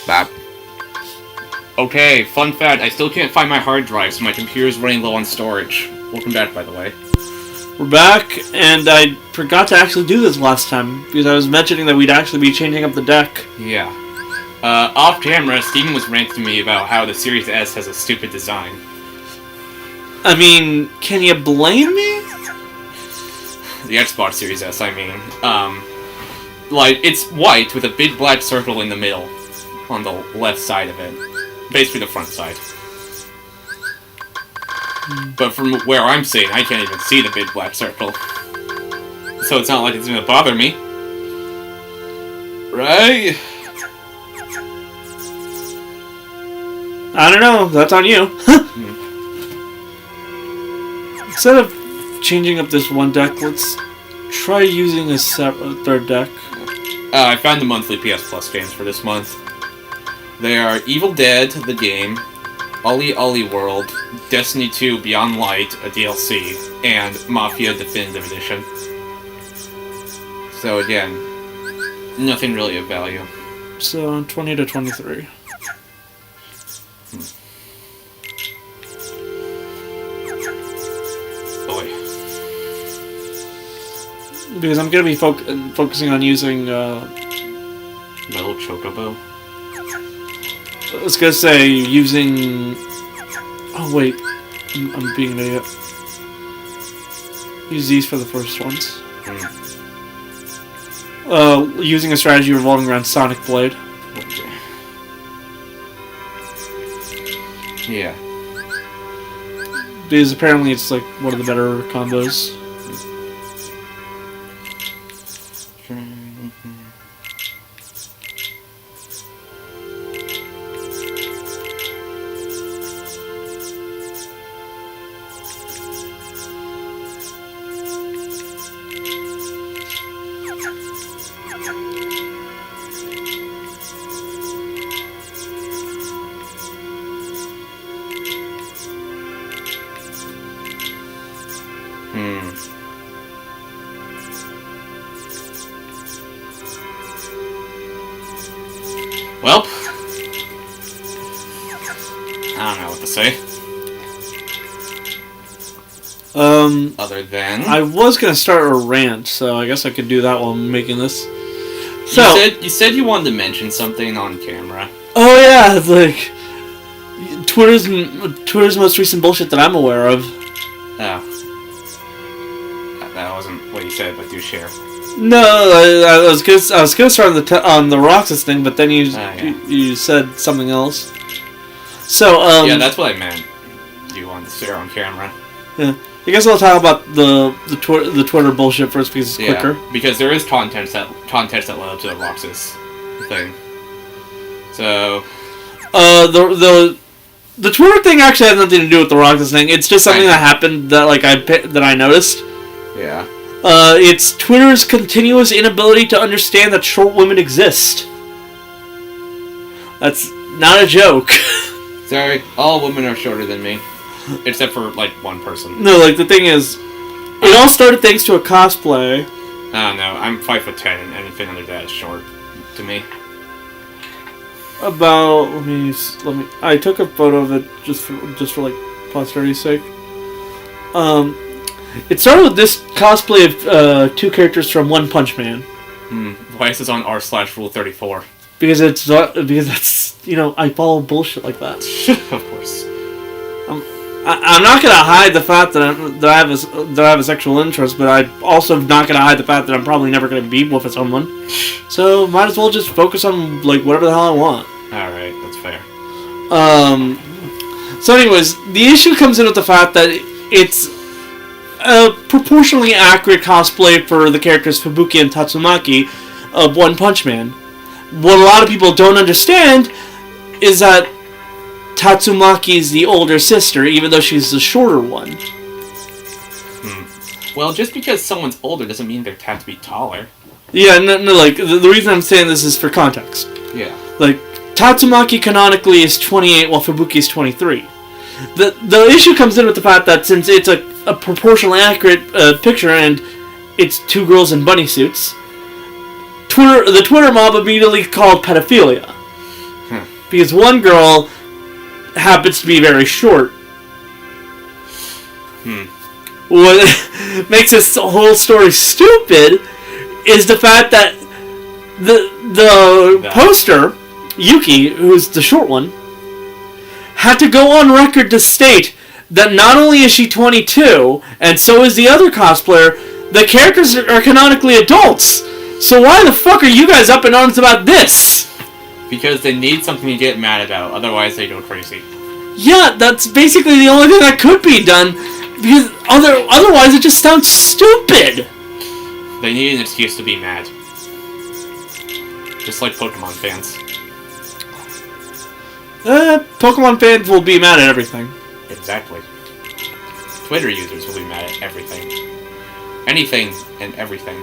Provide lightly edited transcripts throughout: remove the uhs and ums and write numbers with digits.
Bap. Okay, fun fact, I still can't find my hard drive, so my computer's running low on storage. Welcome back, by the way. We're back, and I forgot to actually do this last time, because I was mentioning that we'd actually be changing up the deck. Yeah. Off camera, Steven was ranting to me about how the Series S has a stupid design. I mean, can you blame me? The Xbox Series S, I mean. Like, it's white with a big black circle in the middle, on the left side of it. Basically the front side. But from where I'm sitting, I can't even see the big black circle. So it's not like it's gonna bother me. Right? I don't know, that's on you. Instead of changing up this one deck, let's try using a third deck. I found the monthly PS Plus games for this month. They are Evil Dead, the game, Ollie Ollie World, Destiny 2 Beyond Light, a DLC, and Mafia Definitive Edition. So again, nothing really of value. So, 20 to 23. Boy. Because I'm going to be focusing on using... Metal Chocobo? I was going to say using... Oh wait, I'm being an idiot. Use these for the first ones. Using a strategy revolving around Sonic Blade. Okay. Yeah. Because apparently it's like one of the better combos. Well, I don't know what to say. Other than I was gonna start a rant, so I guess I could do that while I'm making this. So you said you wanted to mention something on camera. Oh yeah, it's like Twitter's most recent bullshit that I'm aware of. Oh, that wasn't what you said, but do share. No, I was gonna start on the Roxas thing, but then you said something else. So yeah, that's what I meant. You wanted to share on camera. Yeah, I guess I'll talk about the Twitter bullshit first because it's quicker. Because there is context that led up to the Roxas thing. So the Twitter thing actually has nothing to do with the Roxas thing. It's just something that happened that I noticed. Yeah. It's Twitter's continuous inability to understand that short women exist. That's not a joke. Sorry, all women are shorter than me. Except for, like, one person. No, like, the thing is, it all started thanks to a cosplay. I don't know, I'm 5'10", and anything under that is short to me. Let me, I took a photo of it just for like, posterity's sake. It started with this cosplay of two characters from One Punch Man. Why is this on r/rule34? Because that's, I follow bullshit like that. Of course. I'm not gonna hide the fact that I have a sexual interest, but I'm also not gonna hide the fact that I'm probably never gonna be with someone. So might as well just focus on like whatever the hell I want. All right, that's fair. So anyways, the issue comes in with the fact that it's a proportionally accurate cosplay for the characters Fubuki and Tatsumaki of One Punch Man. What a lot of people don't understand is that Tatsumaki is the older sister, even though she's the shorter one. Well, just because someone's older doesn't mean they have to be taller. Yeah, no, like, the reason I'm saying this is for context. Yeah. Like, Tatsumaki canonically is 28, while Fubuki is 23. The issue comes in with the fact that since it's a proportionally accurate picture, and it's two girls in bunny suits, the Twitter mob immediately called pedophilia. because one girl happens to be very short. What makes this whole story stupid is the fact that the poster, Yuki, who's the short one, had to go on record to state that not only is she 22, and so is the other cosplayer, the characters are canonically adults. So why the fuck are you guys up in arms about this? Because they need something to get mad about, otherwise they go crazy. Yeah, that's basically the only thing that could be done, because otherwise it just sounds stupid. They need an excuse to be mad. Just like Pokemon fans. Pokemon fans will be mad at everything. Exactly. Twitter users will be mad at everything. Anything and everything.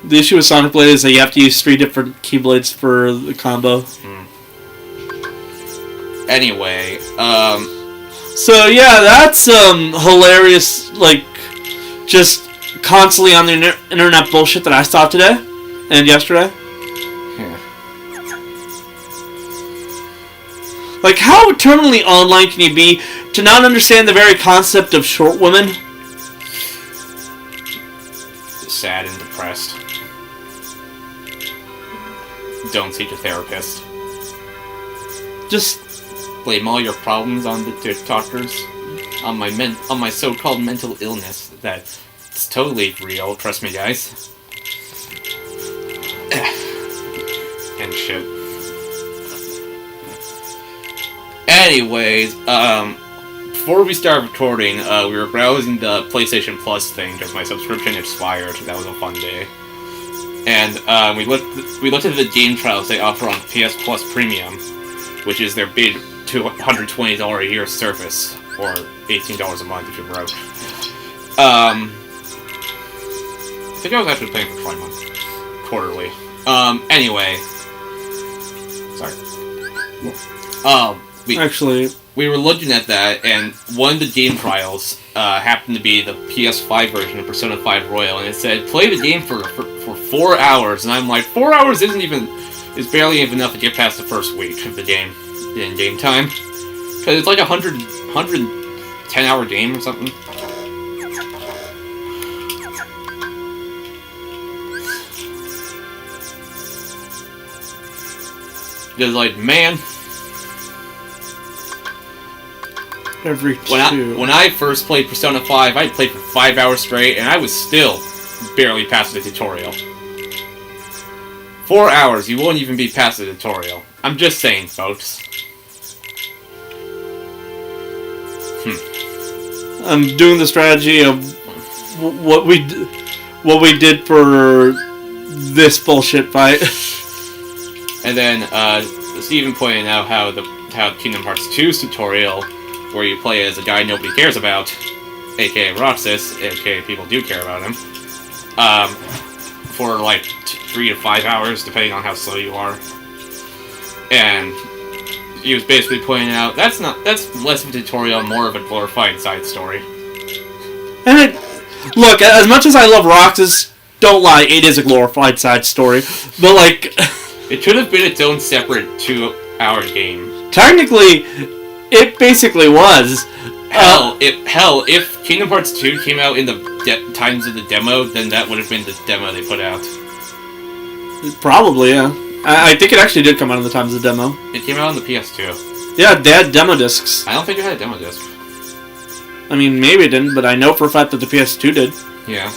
The issue with Sonic Blade is that you have to use 3 different Keyblades for the combo. Anyway, So yeah, that's hilarious, like, just constantly on the internet bullshit that I saw today and yesterday. Yeah. Like, how terminally online can you be to not understand the very concept of short women? Sad and depressed. Don't seek a therapist. Just blame all your problems on the TikTokers, on my so-called mental illness. That's totally real. Trust me, guys. And shit. Anyways, before we started recording, we were browsing the PlayStation Plus thing because my subscription expired. That was a fun day. And we looked at the game trials they offer on PS Plus Premium, which is their big $120 a year service, or $18 a month if you're broke. I think I was actually paying for 20 months quarterly. Anyway, sorry. We were looking at that, and one of the game trials happened to be the PS5 version of Persona 5 Royal, and it said play the game for 4 hours, and I'm like, 4 hours is barely even enough to get past the first week of the game in game time, because it's like a 110-hour game or something. Just like, man. When I first played Persona 5, I played for 5 hours straight, and I was still barely past the tutorial. 4 hours, you won't even be past the tutorial. I'm just saying, folks. I'm doing the strategy of what we did for this bullshit fight. And then Steven pointed out how Kingdom Hearts 2's tutorial, where you play as a guy nobody cares about, aka Roxas, aka people do care about him, for like 3 to 5 hours, depending on how slow you are. And he was basically pointing out that's less of a tutorial, more of a glorified side story. And look, as much as I love Roxas, don't lie, it is a glorified side story. But like, it should have been its own separate 2-hour game. Technically, it basically was. If Kingdom Hearts 2 came out in the times of the demo, then that would have been the demo they put out. Probably, yeah. I think it actually did come out in the times of the demo. It came out on the PS2. Yeah, they had demo discs. I don't think it had a demo disc. I mean, maybe it didn't, but I know for a fact that the PS2 did. Yeah.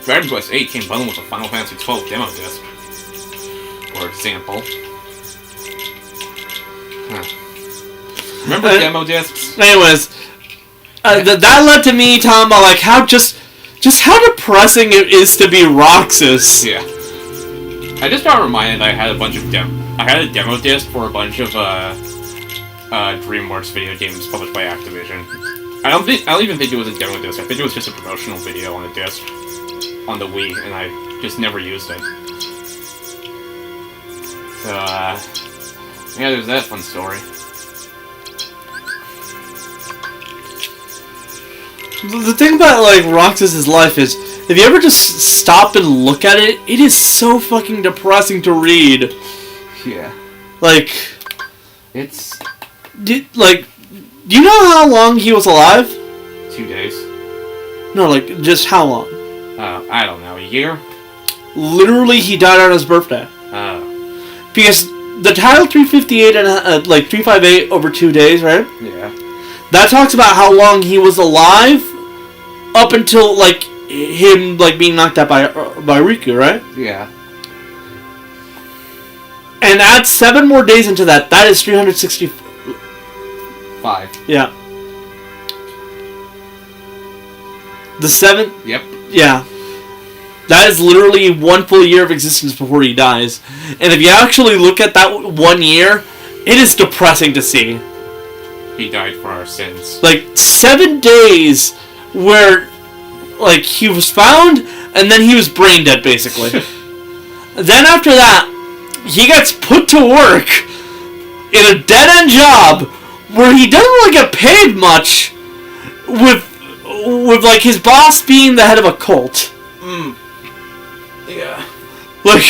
Dragon Quest VIII came bundled with a Final Fantasy XII demo disc. For example. Remember demo discs? Anyways, that led to me talking about like how just how depressing it is to be Roxas. Yeah. I just got reminded I had a bunch of I had a demo disc for a bunch of DreamWorks video games published by Activision. I don't even think it was a demo disc. I think it was just a promotional video on a disc on the Wii, and I just never used it. So yeah, there's that fun story. The thing about like Roxas's life is if you ever just stop and look at it, it is so fucking depressing to read. Yeah. Like, It's do you know how long he was alive? 2 days. No, like, just how long? I don't know, a year? Literally, he died on his birthday. Because the title 358 and 358 over 2 days, right? Yeah. That talks about how long he was alive up until like him being knocked out by Riku, right? Yeah. And add 7 more days into that. That is 365. Yeah. The 7th. Yep. Yeah. That is literally 1 full year of existence before he dies. And if you actually look at that 1 year, it is depressing to see. He died for our sins. Like, 7 days where, like, he was found, and then he was brain dead, basically. Then after that, he gets put to work in a dead-end job where he doesn't really get paid much with like, his boss being the head of a cult. Yeah. Like,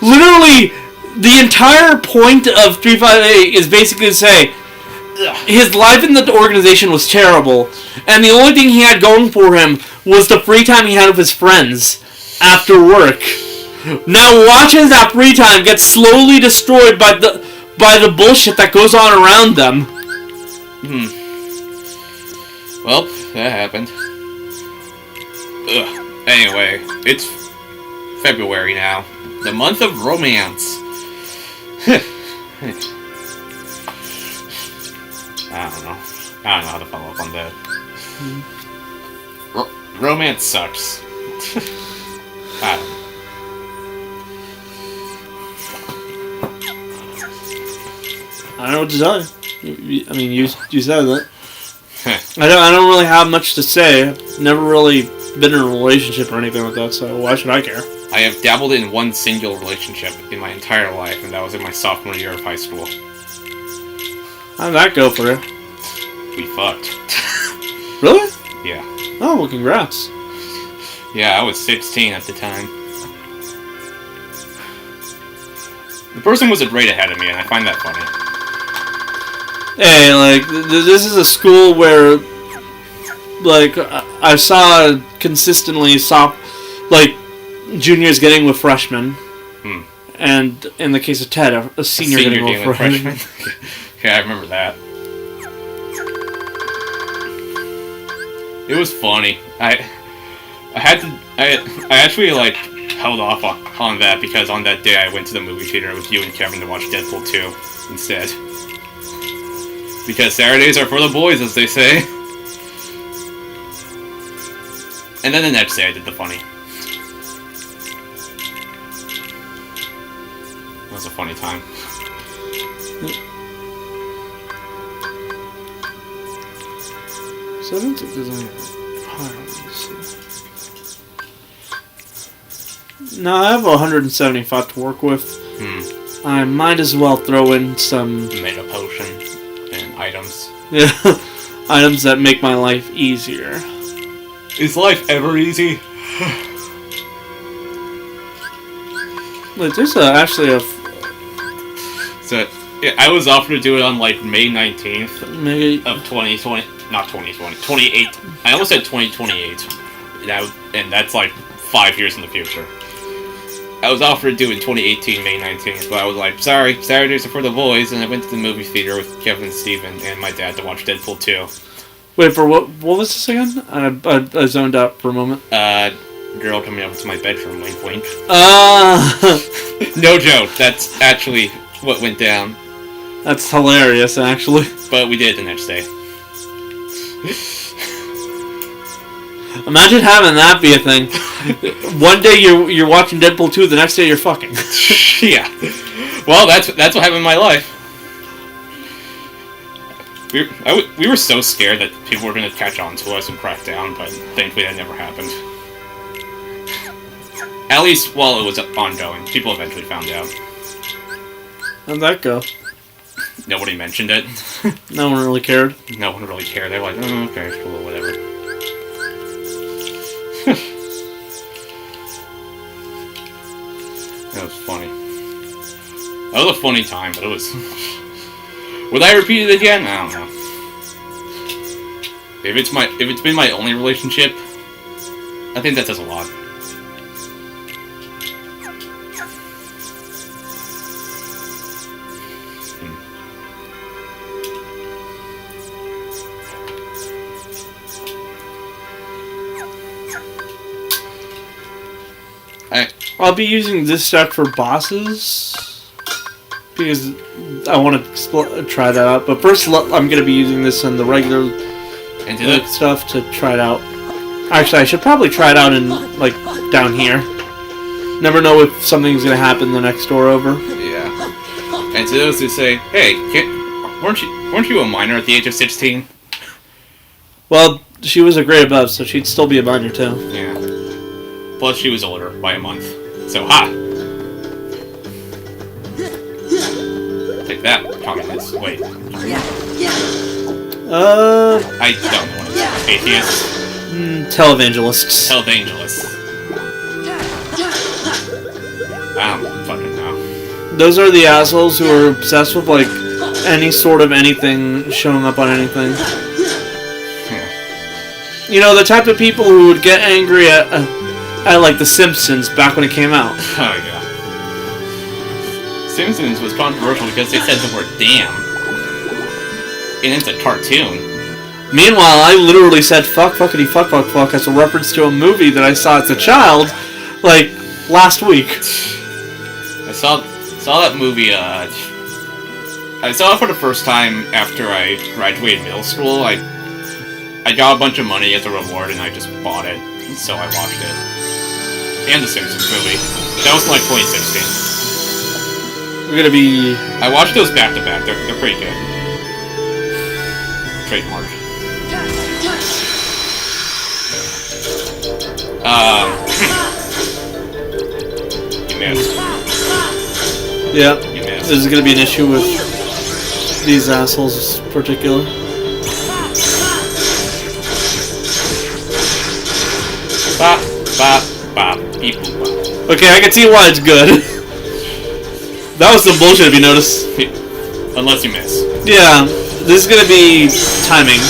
literally, the entire point of 358 is basically to say his life in the organization was terrible, and the only thing he had going for him was the free time he had with his friends after work. Now watch as that free time gets slowly destroyed by the bullshit that goes on around them. Well, that happened. Anyway, it's February now. The month of romance. I don't know how to follow up on that. Romance sucks. I don't know. I don't know what to tell you. I mean, you said that. I don't really have much to say. I've never really been in a relationship or anything like that, so why should I care? I have dabbled in one single relationship in my entire life, and that was in my sophomore year of high school. How'd that go for you? We fucked. Really? Yeah. Oh, well, congrats. Yeah, I was 16 at the time. The person was a grade ahead of me, and I find that funny. Hey, like, this is a school where, like, I saw consistently juniors getting with freshmen. And in the case of Ted, a senior getting with freshmen. Yeah, I remember that. It was funny. I actually, like, held off on that because on that day I went to the movie theater with you and Kevin to watch Deadpool 2 instead. Because Saturdays are for the boys, as they say. And then the next day I did the funny. It was a funny time. So I don't think there's any... No, I have 175 to work with. I might as well throw in some... Made a potion and items. Yeah, items that make my life easier. Is life ever easy? Wait, there's actually a... So, yeah, I was offered to do it on, like, May 19th Maybe... of 2020. Not 2020. 28. I almost said 2028. And that's, like, 5 years in the future. I was offered to do it in 2018, May 19th, but I was like, sorry, Saturdays are for the boys, and I went to the movie theater with Kevin and Steven and my dad to watch Deadpool 2. Wait, for what was this again? I zoned out for a moment. Girl coming up to my bedroom, wink wink. No joke, that's actually what went down. That's hilarious, actually. But we did it the next day. Imagine having that be a thing. One day you're watching Deadpool 2, the next day you're fucking. Yeah. Well, that's what happened in my life. We were so scared that people were going to catch on to us and crack down, but thankfully that never happened. At least while it was ongoing, people eventually found out. How'd that go? Nobody mentioned it. No one really cared. No one really cared. They were like, oh, okay, cool, whatever. That was funny. That was a funny time, but it was... Would I repeat it again? I don't know. If it's been my only relationship, I think that says a lot. I'll be using this deck for bosses because I want to try that out. But first, I'm going to be using this in the regular stuff to try it out. Actually, I should probably try it out in like down here. Never know if something's going to happen the next door over. Yeah. And to those who say, "Hey, weren't you a minor at the age of 16?" Well, she was a grade above, so she'd still be a minor too. Yeah. Plus, she was older by a month. So, ha! Take that, communist. Wait. I don't know what it is. Atheists? Televangelists. Televangelists. I don't fucking know. Those are the assholes who are obsessed with, like, any sort of anything showing up on anything. You know, the type of people who would get angry at like, The Simpsons back when it came out. Oh, yeah. Simpsons was controversial because they said the word damn. And it's a cartoon. Meanwhile, I literally said fuck, fuckity, fuck, fuck, fuck as a reference to a movie that I saw as a child, like, last week. I saw that movie, I saw it for the first time after I graduated middle school. I got a bunch of money as a reward and I just bought it. So I watched it. And the Simpsons movie. That was like 2016. We're gonna be... I watched those back to back. They're pretty good. Trademark. You missed. Yeah. You missed. This is gonna be an issue with these assholes in particular. Bop, bop, bop, beep, boop, bop. Okay, I can see why it's good. That was some bullshit if you notice. Unless you miss. Yeah, this is gonna be timing.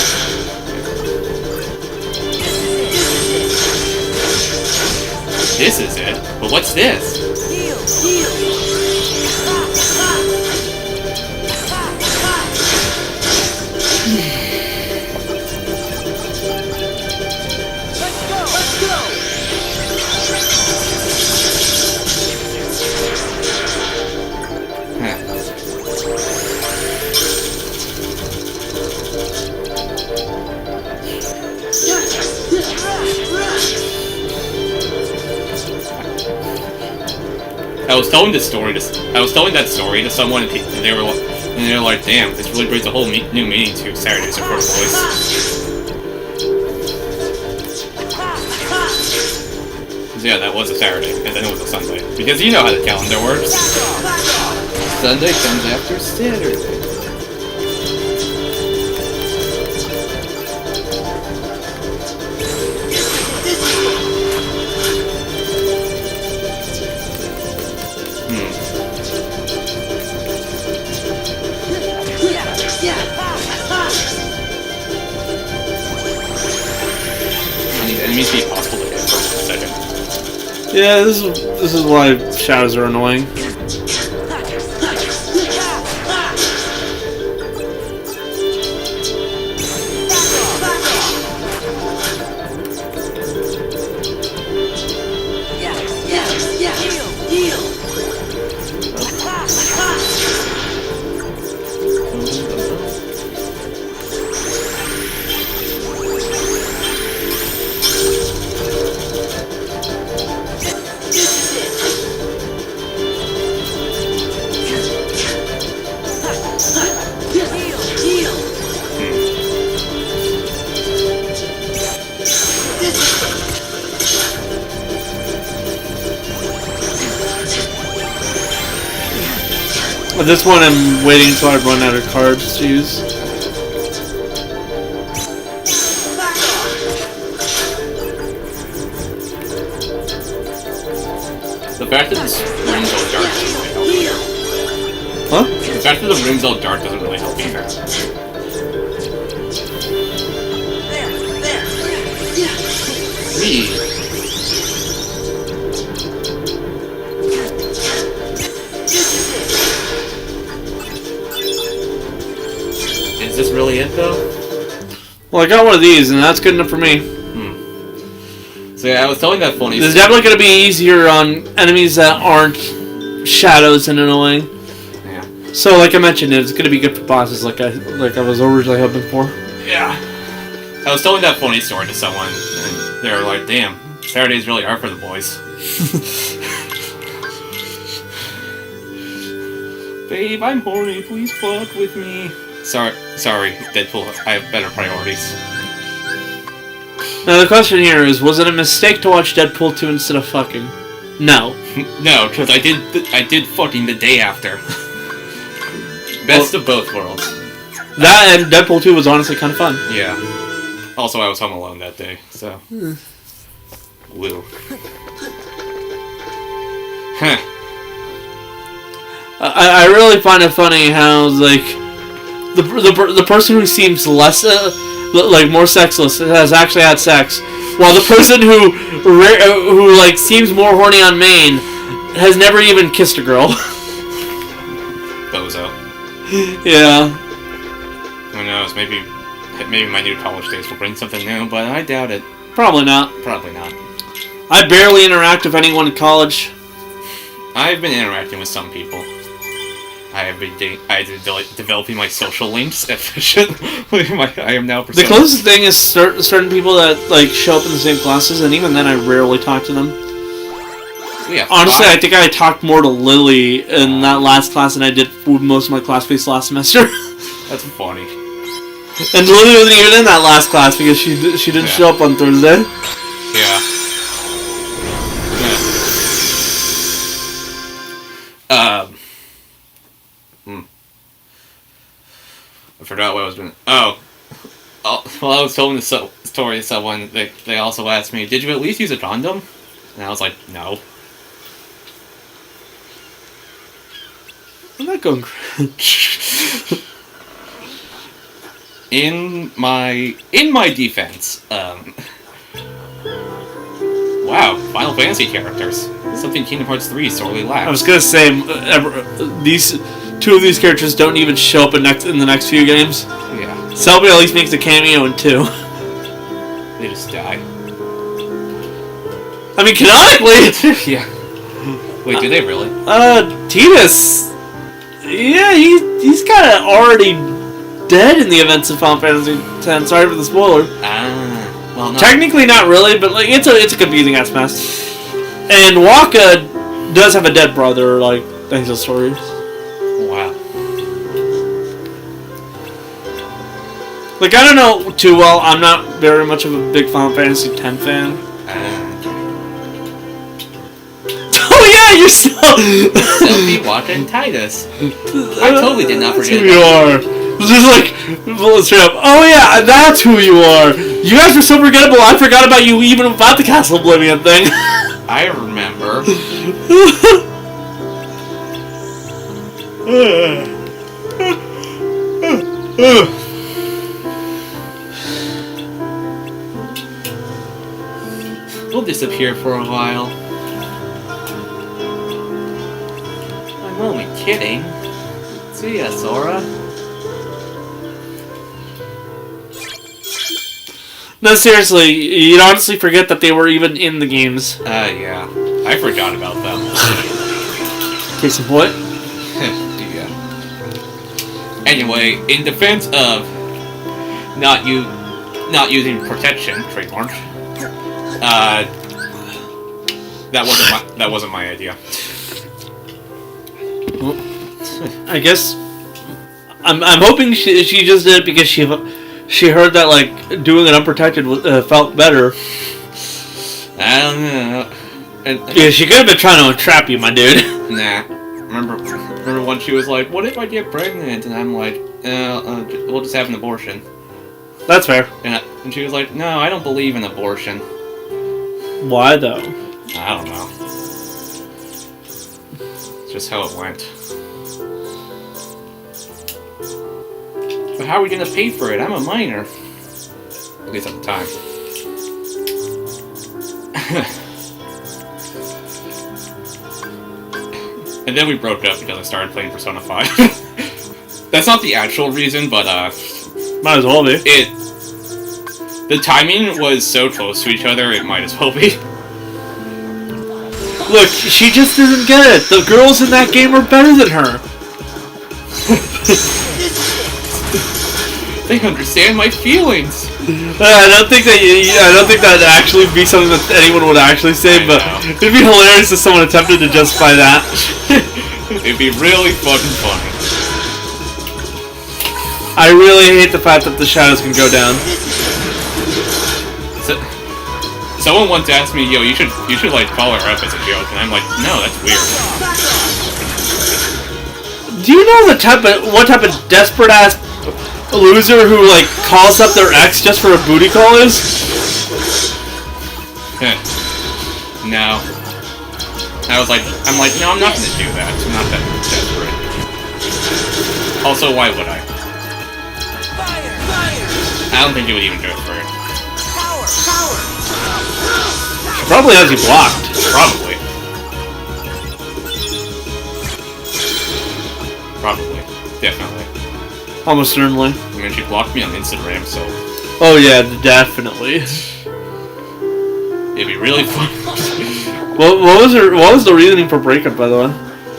This is it? But what's this? I was telling that story to someone, and they were like, "Damn, this really brings a whole new meaning to Saturdays at First Voice." Yeah, that was a Saturday, and then it was a Sunday. Because you know how the calendar works. Sunday comes after Saturday. Enemies be possible to hit for a second. Yeah, this is why shadows are annoying. This one I'm waiting until I run out of cards to use. The fact that room's all dark doesn't really help either. Huh? The fact that the room's all dark doesn't really help either. Wee. Is this really it, though? Well, I got one of these, and that's good enough for me. So yeah, I was telling that funny. This is definitely going to be easier on enemies that aren't shadows and annoying. Yeah. So, like I mentioned, it's going to be good for bosses, like I was originally hoping for. Yeah. I was telling that funny story to someone, and they were like, "Damn, Saturdays really are for the boys." Babe, I'm horny. Please fuck with me. Sorry, Deadpool. I have better priorities. Now the question here is, was it a mistake to watch Deadpool 2 instead of fucking? No. No, because I did fucking the day after. Best of both worlds. That and Deadpool 2 was honestly kind of fun. Yeah. Also, I was home alone that day, so. Woo. Huh. I really find it funny how like the person who seems less like more sexless has actually had sex, while the person who like seems more horny on main has never even kissed a girl. Bozo. Yeah. Who knows? Maybe my new college days will bring something new, but I doubt it. Probably not. Probably not. I barely interact with anyone in college. I've been interacting with some people. I've been developing my social links efficiently. I am now. The closest thing is certain people that like show up in the same classes, and even then, I rarely talk to them. Yeah. Honestly, I think I talked more to Lily in that last class than I did with most of my classmates last semester. That's funny. And Lily wasn't even in that last class because she didn't show up on Thursday. Yeah. I forgot what I was doing. Well, I was telling the story to someone. They also asked me, "Did you at least use a condom?" And I was like, "No." I'm not going. In my defense, wow, Final Fantasy characters. Something Kingdom Hearts 3 sorely lacks. I was gonna say these two of these characters don't even show up in the next few games. Yeah. Selby at least makes a cameo in 2. They just die. I mean, canonically. Yeah. Wait, do they really? Tidus. Yeah, he's kind of already dead in the events of Final Fantasy X. Sorry for the spoiler. Well, no. Technically not really, but like it's a confusing ass mess. And Waka does have a dead brother, like thanks to stories. Wow. Like I don't know too well. I'm not very much of a big Final Fantasy X fan. Oh yeah, you're still Selby, Waka, and Tidus. I totally did not forget. That's who you are. Just like straight up. Oh yeah, that's who you are. You guys were so forgettable. I forgot about you even about the Castle Oblivion thing. I remember. We'll disappear for a while. I'm only kidding. See ya, Sora. No, seriously, you'd honestly forget that they were even in the games. Yeah. I forgot about them. Case in point. Yeah. Anyway, in defense of not using protection, trademark, that wasn't my idea. Well, I guess I'm hoping she just did it because she heard that like doing it unprotected felt better. I don't know. Yeah, she could have been trying to entrap you, my dude. Nah. Remember when she was like, "What if I get pregnant?" And I'm like, "We'll just have an abortion." That's fair. And she was like, "No, I don't believe in abortion." Why though? I don't know. Just how it went. But how are we gonna pay for it? I'm a minor. At least at the time. And then we broke up because I started playing Persona 5. That's not the actual reason, but might as well be. The timing was so close to each other, it might as well be. Look, she just doesn't get it. The girls in that game are better than her. They understand my feelings. I don't think that actually would be something that anyone would actually say, but it'd be hilarious if someone attempted to justify that. It'd be really fucking funny. I really hate the fact that the shadows can go down. Someone once asked me, "Yo, you should like call her up as a joke," and I'm like, "No, that's weird." Do you know what type of desperate ass loser who like calls up their ex just for a booty call is? No. I'm like, no, I'm not gonna do that. I'm not that desperate. Also, why would I? I don't think you would even do it for it. She probably has you blocked. Probably. Probably. Definitely. Almost certainly. I mean, she blocked me on Instagram, so... Oh yeah, definitely. It'd be really fun. What was the reasoning for breakup, by the way?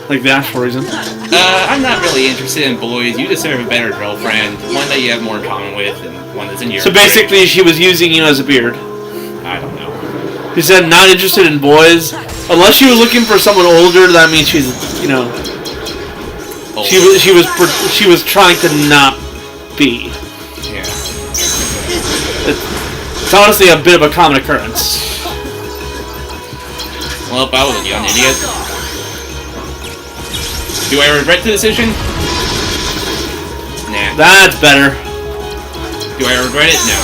Like, the actual reason? I'm not really interested in boys. You deserve a better girlfriend. One that you have more in common with, and one that's in your... So basically, she was using you as a beard. I don't know. She said not interested in boys. Unless she was looking for someone older, that means she's, you know... Older. She was trying to not be. Yeah. It's honestly a bit of a common occurrence. Well, if I was a young idiot... Do I regret the decision? Nah. That's better. Do I regret it? No.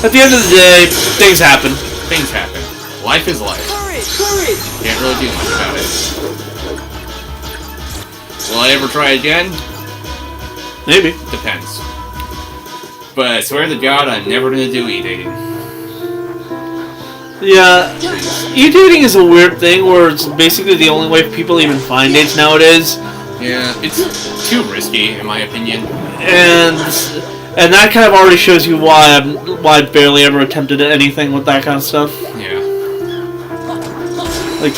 At the end of the day, things happen. Things happen. Life is life. Can't really do much about it. Will I ever try again? Maybe. Depends. But I swear to God, I'm never gonna do e-dating. Yeah, e-dating is a weird thing where it's basically the only way people even find dates nowadays. Yeah, it's too risky, in my opinion. And that kind of already shows you why I barely ever attempted anything with that kind of stuff. Yeah. Like,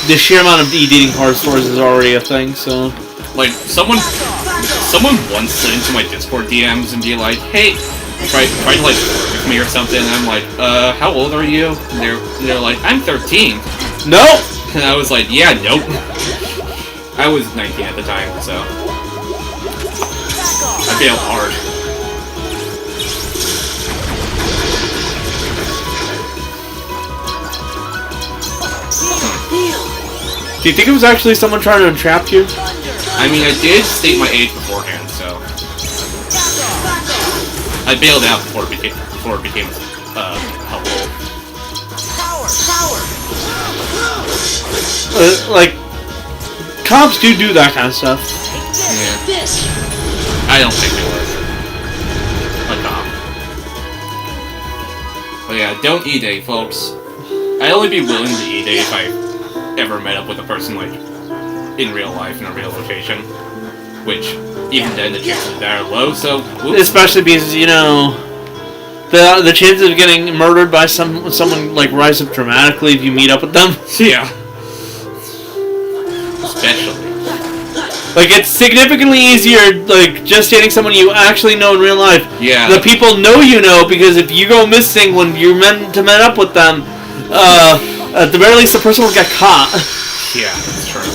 the sheer amount of e-dating horror stories is already a thing, so... Like, someone once slid into my Discord DMs and be like, "Hey, try to like work with me or something," and I'm like, how old are you?" And they're like, "I'm 13. Nope! And I was like, "Yeah, nope." I was 19 at the time, so... I failed hard. Do you think it was actually someone trying to entrap you? I mean, I did state my age beforehand, so... I bailed out before it became helpful. Like, cops do that kind of stuff. Yeah. I don't think they were a cop. But yeah, don't e-date, folks. I'd only be willing to e-date if I ever met up with a person, like, in real life, in a real location. Which, even then, the chances of that are low, so... Whoops. Especially because, you know... The chances of getting murdered by someone, like, rise up dramatically if you meet up with them. Yeah. Especially. Like, it's significantly easier, like, just dating someone you actually know in real life. Yeah. The people know you know, because if you go missing when you're meant to meet up with them, at the very least, the person will get caught. Yeah, that's true.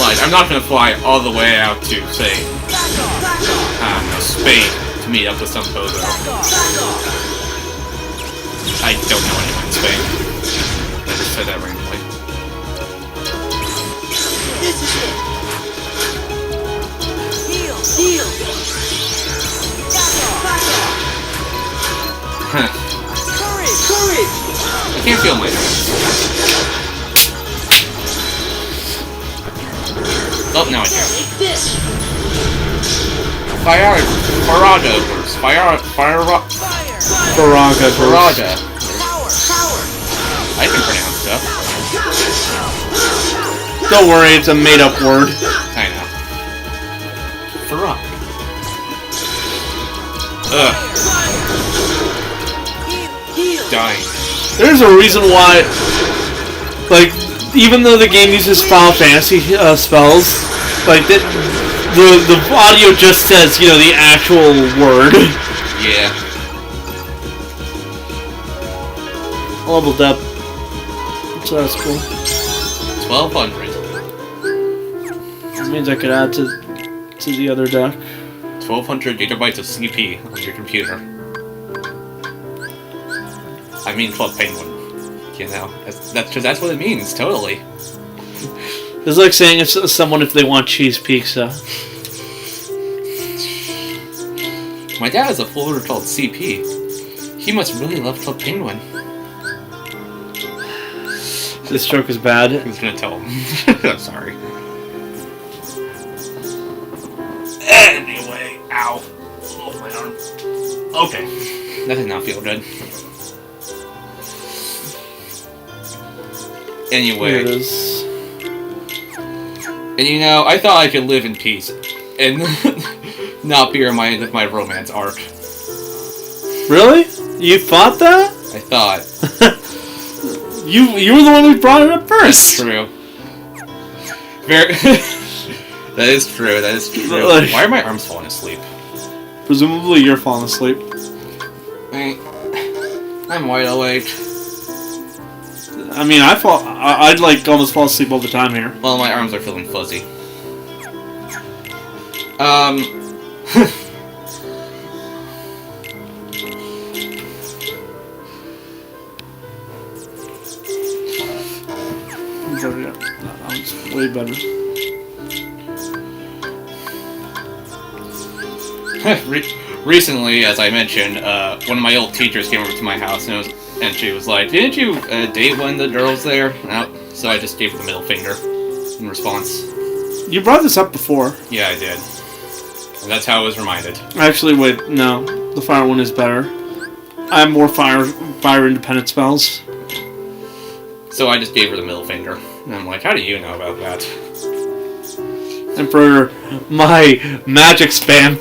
Like, I'm not gonna fly all the way out to, say, I don't know, Spain to meet up with some bozo. I don't know anyone in Spain. I just said that randomly. I can't feel my hands. Oh, now I can. Faraga burst. Faraga. I can pronounce stuff. Don't worry, it's a made-up word. I know. Faraga. Ugh. Dying. There's a reason why, like, even though the game uses Final Fantasy spells, like, the audio just says, you know, the actual word. Yeah. Leveled up. So that's cool. 1200. That means I could add to the other deck. 1200 gigabytes of CP on your computer. I mean Club Penguin. You know, that's what it means, totally. It's like saying it's someone if they want cheese pizza. My dad has a folder called CP. He must really love Club Penguin. This joke is bad. Who's gonna tell him? I'm sorry. Anyway, ow. Oh, my arm. Okay. That did not feel good. Anyway. Here it is. And you know, I thought I could live in peace and not be reminded of my romance arc. Really? You thought that? I thought. You were the one who brought it up first. That's true. Very. That is true. That is true. Like, why are my arms falling asleep? Presumably you're falling asleep. I'm wide awake. I mean, I'd like almost fall asleep all the time here. Well, my arms are feeling fuzzy. That was way better. Recently, as I mentioned, one of my old teachers came over to my house and she was like, "Didn't you date one of the girls there?" No. So I just gave her the middle finger in response. You brought this up before. Yeah, I did. And that's how I was reminded. Actually, wait, no. The fire one is better. I have more fire independent spells. So I just gave her the middle finger. And I'm like, how do you know about that? And for my magic spam.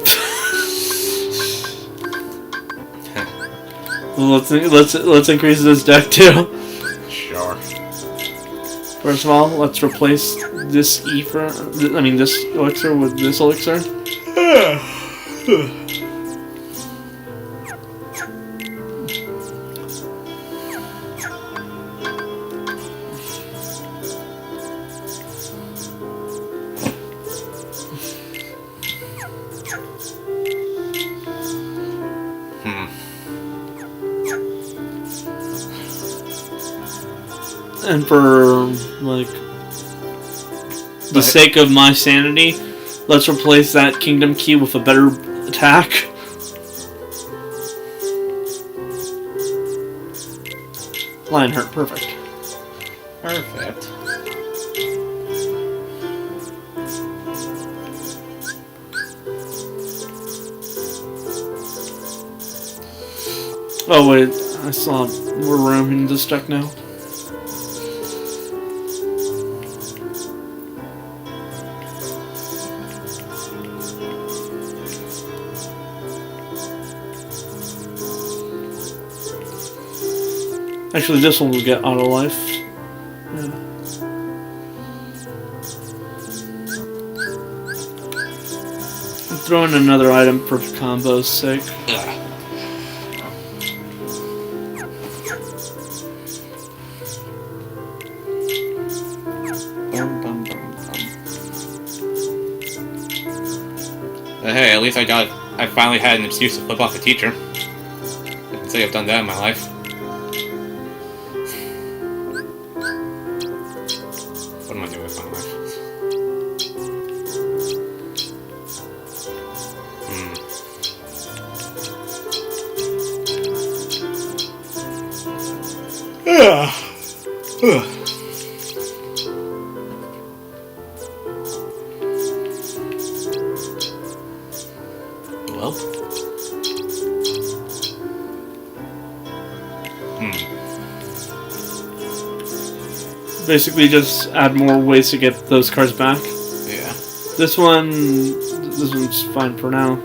let's increase this deck too. Sure. First of all, let's replace this this elixir with this elixir. And for, like, the sake of my sanity, let's replace that Kingdom Key with a better attack. Lionheart, perfect. Perfect. Oh wait, I saw more room in this deck now. Actually, this one will get auto life. Yeah. I'm throwing another item for combo's sake. Ugh. But hey, at least I finally had an excuse to flip off a teacher. I can say I've done that in my life. What am I doing with my life? Well. Basically, just add more ways to get those cards back. Yeah. This one's fine for now.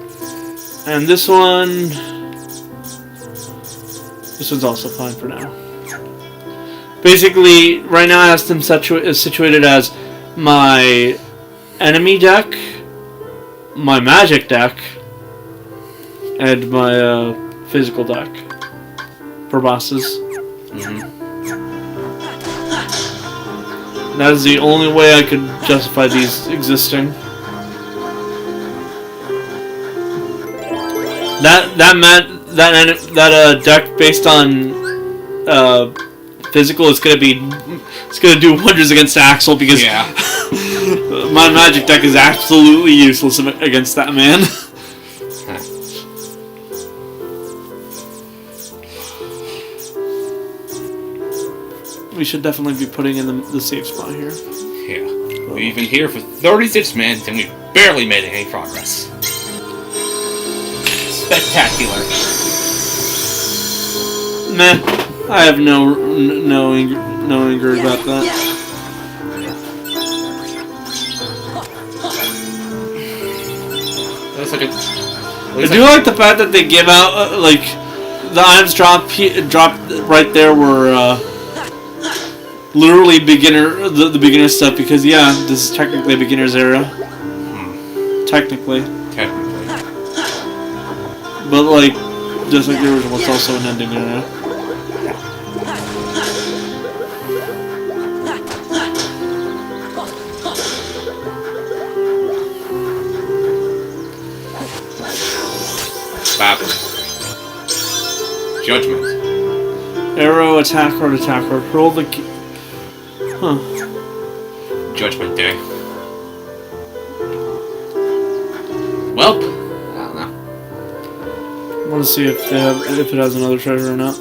And this one's also fine for now. Basically, right now I have them situated as my enemy deck, my magic deck, and my physical deck for bosses. Mm-hmm. That is the only way I could justify these existing. That deck based on physical is gonna do wonders against Axel because my magic deck is absolutely useless against that man. We should definitely be putting in the safe spot here. Yeah. We've been here for 36 minutes and we've barely made any progress. Spectacular. Meh. I have no anger about that. Looks like I do like the fact that they give out like the items dropped right there were literally the beginner stuff because this is technically a beginner's era. Technically. But like just like the original, it's also an ending era. Bap. Judgment. Arrow, attack card, attack card. Roll the key. Huh. Judgment Day. Welp. I don't know. I want to see if it has another treasure or not.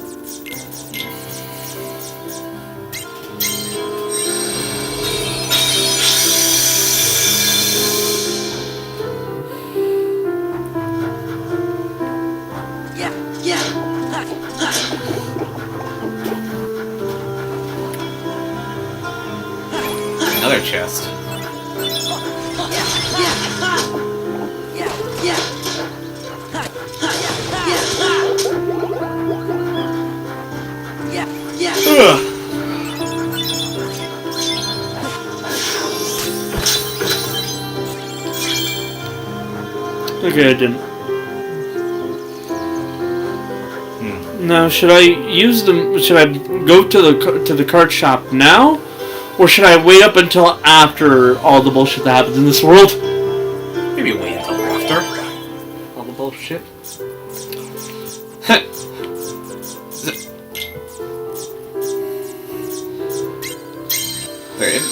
Another chest. Okay, I didn't. Now, should I use them? Should I go to the card shop now, or should I wait up until after all the bullshit that happens in this world? Maybe wait until after all the bullshit.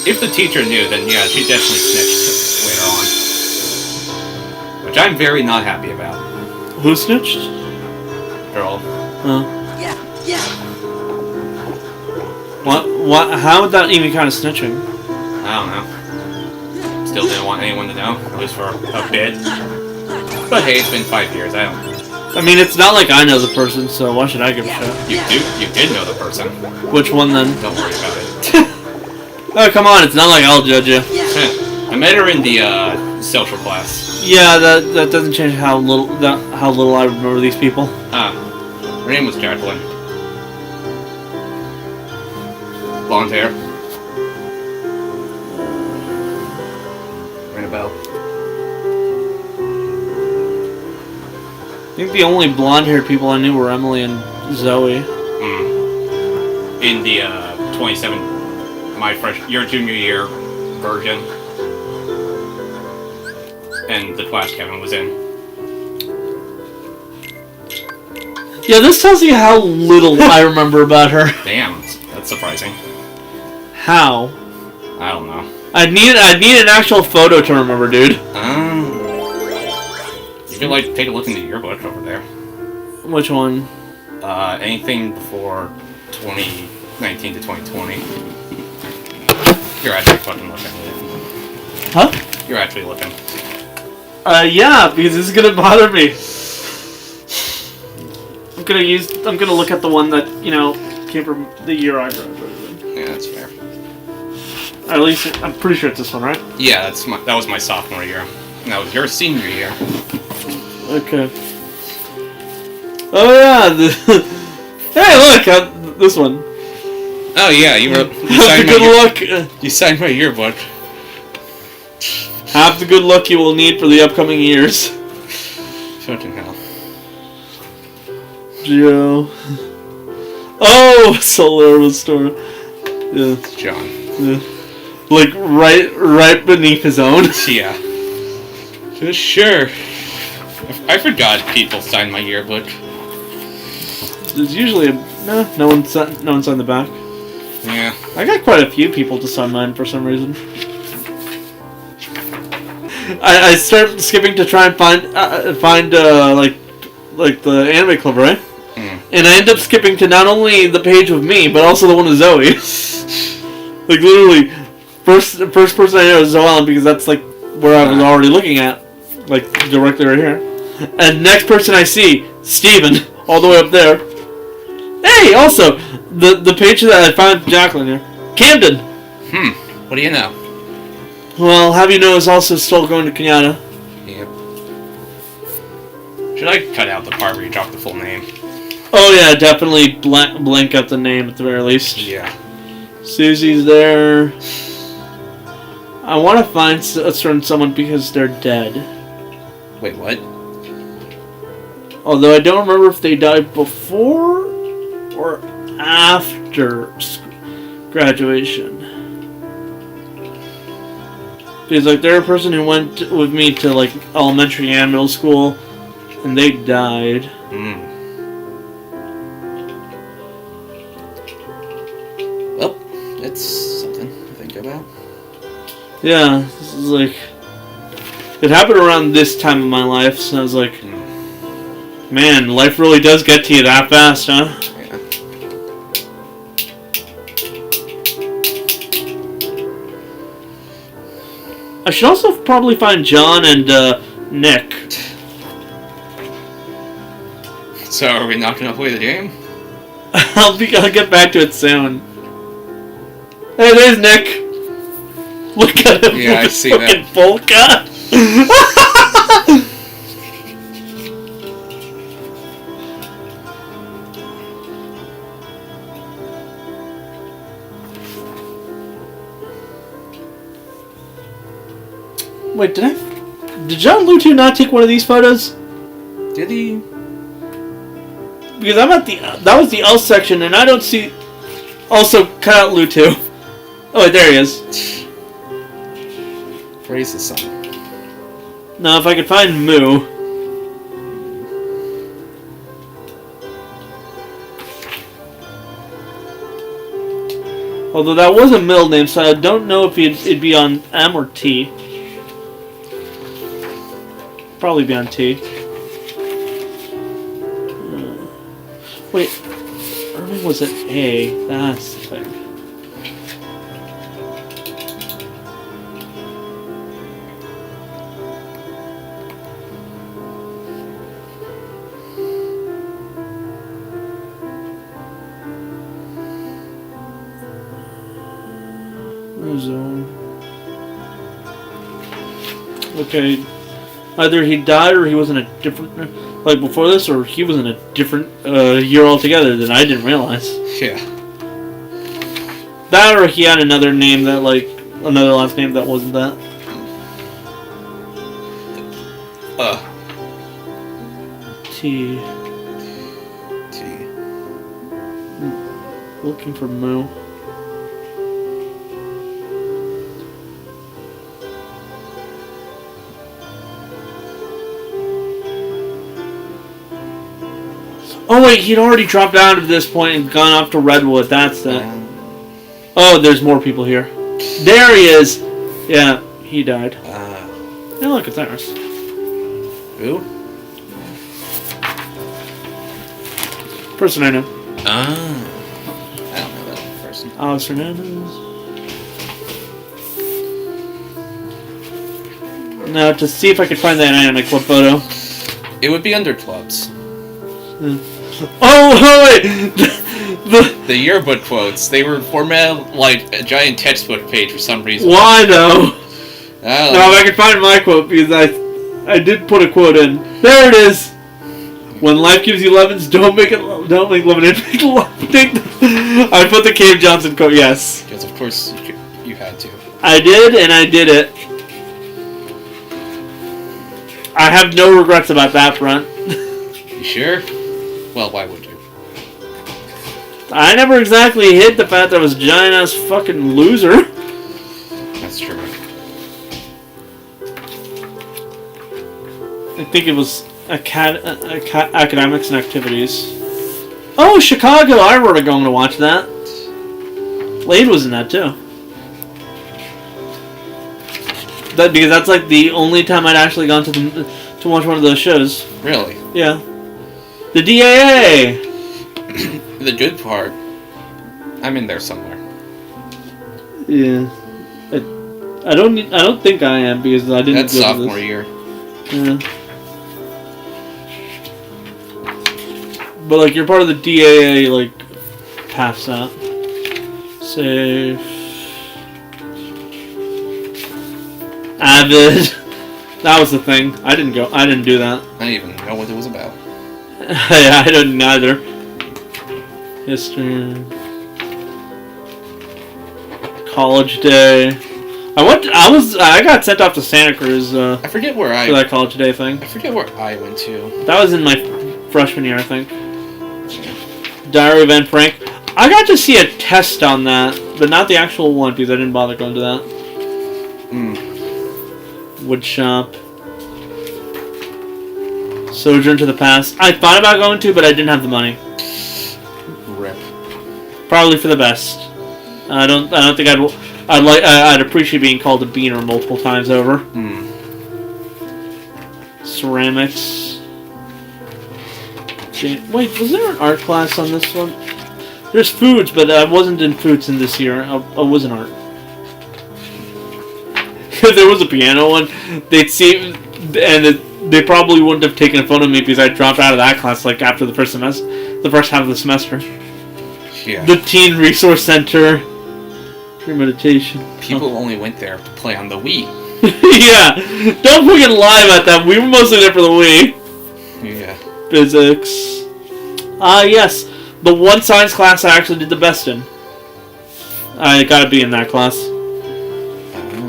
If the teacher knew, then yeah, she definitely snitched later on. Which I'm very not happy about. Who snitched? Girl. Huh. What? How would that even kind of snitching? I don't know. Still didn't want anyone to know, at least for a bit. But hey, it's been 5 years, I mean, it's not like I know the person, so why should I give a shit? You did know the person. Which one then? Don't worry about it. Oh, come on, it's not like I'll judge you. I met her in the social class. Yeah, that doesn't change how little I remember these people. Her name was Jacqueline. Blonde hair. Ring a bell. I think the only blonde-haired people I knew were Emily and Zoe. In the 27, your junior year version. And the class Kevin was in. Yeah, this tells you how little I remember about her. Damn, that's surprising. How? I don't know. I'd need an actual photo to remember, dude. You could take a look in the yearbook over there. Which one? Anything before 2014. 2019 to 2020. You're actually fucking looking. Huh? You're actually looking. Yeah, because this is gonna bother me. I'm gonna look at the one that, came from the year I graduated. Yeah, that's fair. At least, I'm pretty sure it's this one, right? Yeah, that was my sophomore year. And that was your senior year. Okay. Oh yeah, hey look, this one. Oh yeah, you Have the good luck. You signed my yearbook. Have the good luck you will need for the upcoming years. Fucking hell. Joe. Oh, Solar Store. Yeah. It's John. Yeah. Like right beneath his own. Yeah. Sure. I forgot people signed my yearbook. There's usually no one signed the back. Yeah. I got quite a few people to sign mine for some reason. I start skipping to try and find like the anime club, right? Mm. And I end up skipping to not only the page with me, but also the one with Zoe. Like literally, first person I know is Zoe, because that's like where I was already looking at, like directly right here. And next person I see, Steven, all the way up there. Hey, also the page that I found Jacqueline here, Camden. What do you know? Well, have you know is also still going to Kenyatta. Yep. Should I cut out the part where you drop the full name? Oh yeah, definitely blank out the name at the very least. Yeah. Susie's there. I want to find a certain someone because they're dead. Wait, what? Although I don't remember if they died before or after graduation. Because like they're a person who went with me to like elementary and middle school, and they died. Well, that's something to think about. Yeah, this is like it happened around this time of my life, so I was like, man, life really does get to you that fast, huh? Yeah. I should also probably find John and Nick. So are we not gonna play the game? I'll get back to it soon. Hey, there's Nick. Look at him. Yeah, I see that. Fucking polka. Wait, did John Lutu not take one of these photos? Did he? Because I'm at that was the L section, and I don't see. Also, cut out Lutu. Oh wait, there he is. Praise the sun. Now, if I could find Moo. Although that was a middle name, so I don't know if it'd be on M or T. Probably be on T. Wait, Irving was at A. That's the thing. Okay, either he died or he was in a different, like before this, or he was in a different year altogether that I didn't realize. Yeah. That or he had another name that, like, another last name that wasn't that. T. Looking for Moo. Oh wait, he'd already dropped out at this point and gone off to Redwood. That's it. Oh, there's more people here. There he is. Yeah, he died. Hey, look, it's ours. Who? Person I know. I don't know that. Alex Hernandez. Now, to see if I could find that anime club photo. It would be under clubs. Oh, wait! The yearbook quotes, they were formatted like a giant textbook page for some reason. Why, though? I don't No, know. if I could find my quote, because I did put a quote in. There it is! When life gives you lemons, don't make lemonade, make lemonade. I put the Cave Johnson quote, yes. Because of course you had to. I did, and I did it. I have no regrets about that front. You sure? Well, why would you? I never exactly hid the fact that I was a giant-ass fucking loser. That's true. I think it was academics and activities. Oh, Chicago! I were going to watch that. Lane was in that too. Because that's like the only time I'd actually gone to watch one of those shows. Really? Yeah. The DAA. The good part, I'm in there somewhere. Yeah. I don't think I am because I didn't. That's go to sophomore this. year. Yeah. But like you're part of the DAA like pass out. Save. Avid. That was the thing. I didn't do that. I didn't even know what it was about. Yeah, I didn't either. History. College day. I got sent off to Santa Cruz I forget where for that college day thing. I forget where I went to. That was in my freshman year, I think. Diary of Anne Frank. I got to see a test on that, but not the actual one because I didn't bother going to that. Wood shop. Sojourn to the Past. I thought about going to, but I didn't have the money. Rip. Probably for the best. I don't think I'd appreciate being called a beaner multiple times over. Ceramics. Wait, was there an art class on this one? There's foods, but I wasn't in foods in this year. I was in art. If there was a piano one, they'd see, and they probably wouldn't have taken a photo of me because I dropped out of that class like after the first semester, the first half of the semester. Yeah. The Teen Resource Center. Premeditation. People only went there to play on the Wii. Yeah, don't fucking lie about that. We were mostly there for the Wii. Yeah. Physics. Yes, the one science class I actually did the best in. I gotta be in that class.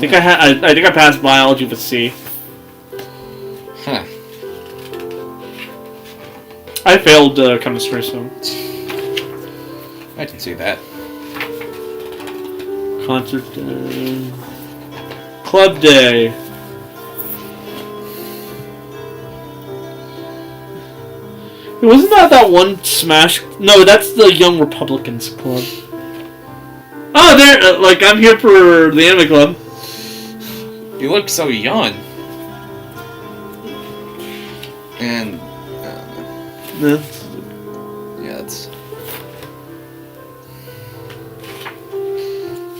I think I passed biology with C. Huh. I failed chemistry, so. I can see that. Concert day. Club day. Wasn't that one Smash? No, that's the Young Republicans Club. Oh, there! Like, I'm here for the anime club. You look so young. And, yeah, it's...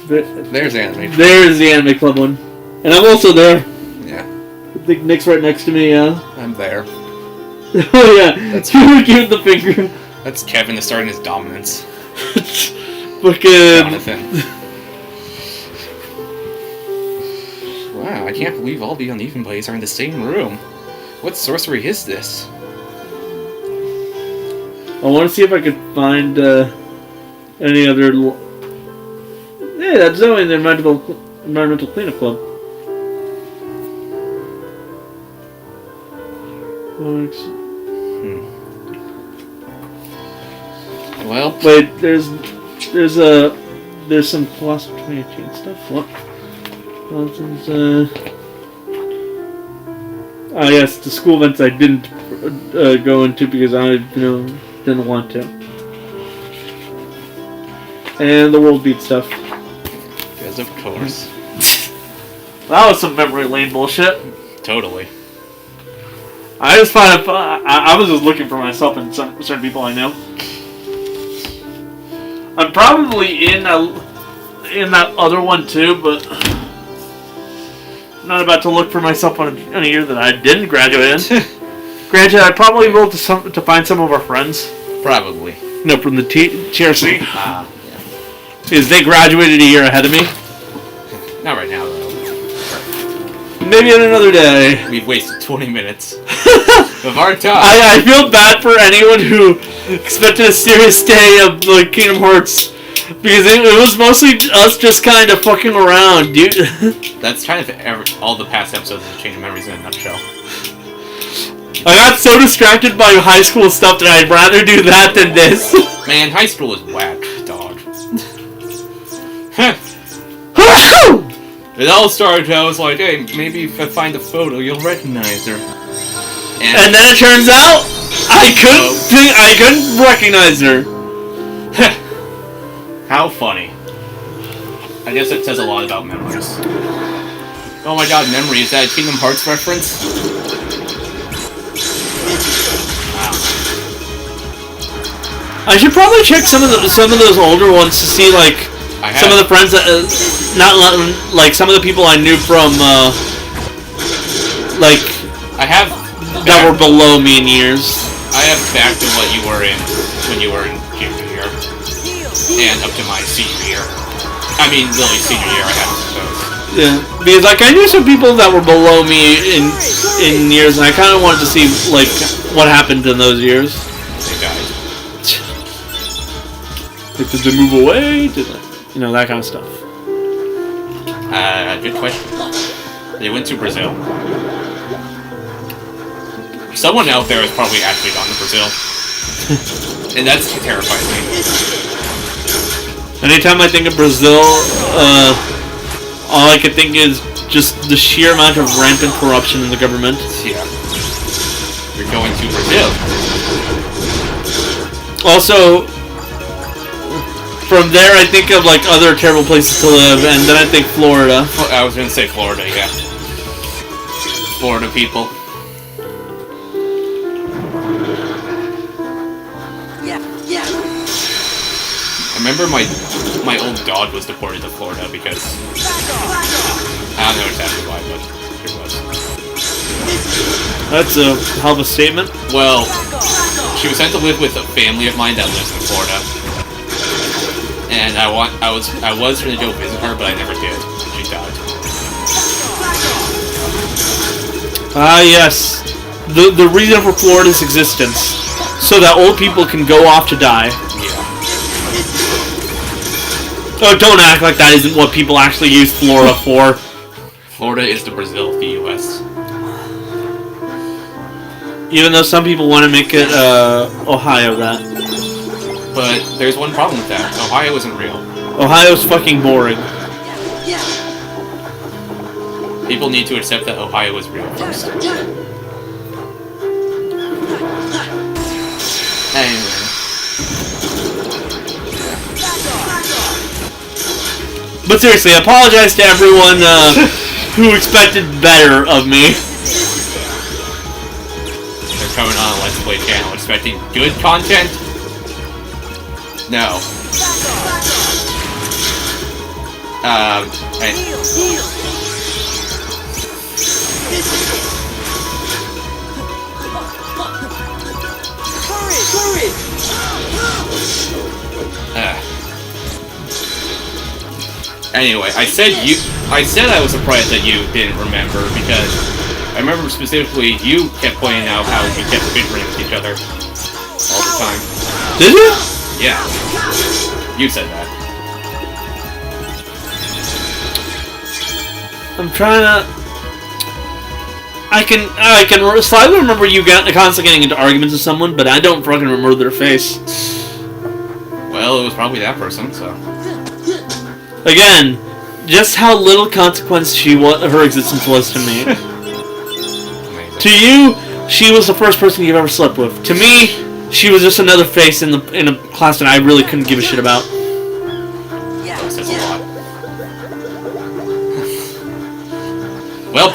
There's anime. There's the anime club one. And I'm also there. Yeah. I think Nick's right next to me, yeah. I'm there. Oh, yeah. That's you give the finger. That's Kevin asserting his dominance. Fucking... Jonathan. Wow, I can't believe all the uneven plays are in the same room. What sorcery is this? I want to see if I could find any other... Hey, that's Zoe in the Environmental Cleanup Club. Well... Wait, there's some Philosophy 2018 stuff. What? Yes, the school events I didn't go into because I didn't want to. And the World Beat stuff. Because of course. That was some memory lane bullshit. Totally. I just found I was just looking for myself and certain people I know. I'm probably in that other one too, but I'm not about to look for myself on a year that I didn't graduate in. Granted, I probably will to find some of our friends. Probably. No, from the TRC. Yeah. Because they graduated a year ahead of me. Not right now, though. Maybe on another day. We've wasted 20 minutes of our time. I feel bad for anyone who expected a serious day of like Kingdom Hearts. Because it was mostly us just kind of fucking around, dude. That's kind of all the past episodes of Chain of Memories in a nutshell. I got so distracted by high school stuff that I'd rather do that than this. Man, high school is whack, dog. It all started, I was like, hey, maybe if I find a photo, you'll recognize her. And then it turns out, I couldn't recognize her. How funny. I guess it says a lot about memories. Oh my god, memory, is that a Kingdom Hearts reference? Wow. I should probably check some of those older ones to see like some of the friends that not like some of the people I knew from like that were below me in years. I have back to what you were in when you were in junior year and up to my senior year. I mean, really senior year. I have to suppose. Yeah, because like I knew some people that were below me in years, and I kind of wanted to see like what happened in those years. They died. Like, did they move away? Did they, you know, that kind of stuff. Good question. They went to Brazil. Someone out there has probably actually gone to Brazil, and that's terrifying me. Anytime I think of Brazil, all I can think is just the sheer amount of rampant corruption in the government. Yeah. You're going to Brazil. Also, from there I think of like other terrible places to live, and then I think Florida. I was gonna say Florida, yeah. Florida people. I remember my old dog was deported to Florida because I don't know exactly why, but it was. That's a hell of a statement. Well, she was sent to live with a family of mine that lives in Florida, and I was going to go visit her, but I never did. She died. Ah, yes. The reason for Florida's existence, so that old people can go off to die. Yeah. Oh, don't act like that isn't what people actually use Florida for. Florida is the Brazil of the U.S. Even though some people want to make it Ohio that. But there's one problem with that. Ohio isn't real. Ohio's fucking boring. People need to accept that Ohio is real first. Anyway. But seriously, I apologize to everyone who expected better of me. They're coming on a Let's Play channel expecting good content? No. Anyway, I said I was surprised that you didn't remember because I remember specifically you kept pointing out how we kept bickering with each other all the time. Did you? Yeah. You said that. I'm trying to. I can slightly remember you constantly getting into arguments with someone, but I don't fucking remember their face. Well, it was probably that person, so. Again, just how little consequence her existence was to me. Amazing. To you, she was the first person you've ever slept with. To me, she was just another face in a class that I really couldn't give a shit about. That says a lot. Well,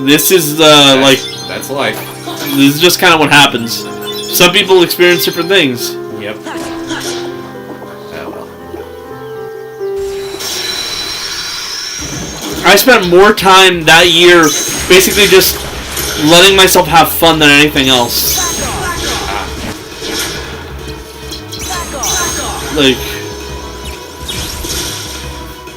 this is that's life. This is just kind of what happens. Some people experience different things. Yep. I spent more time that year basically just letting myself have fun than anything else. Like,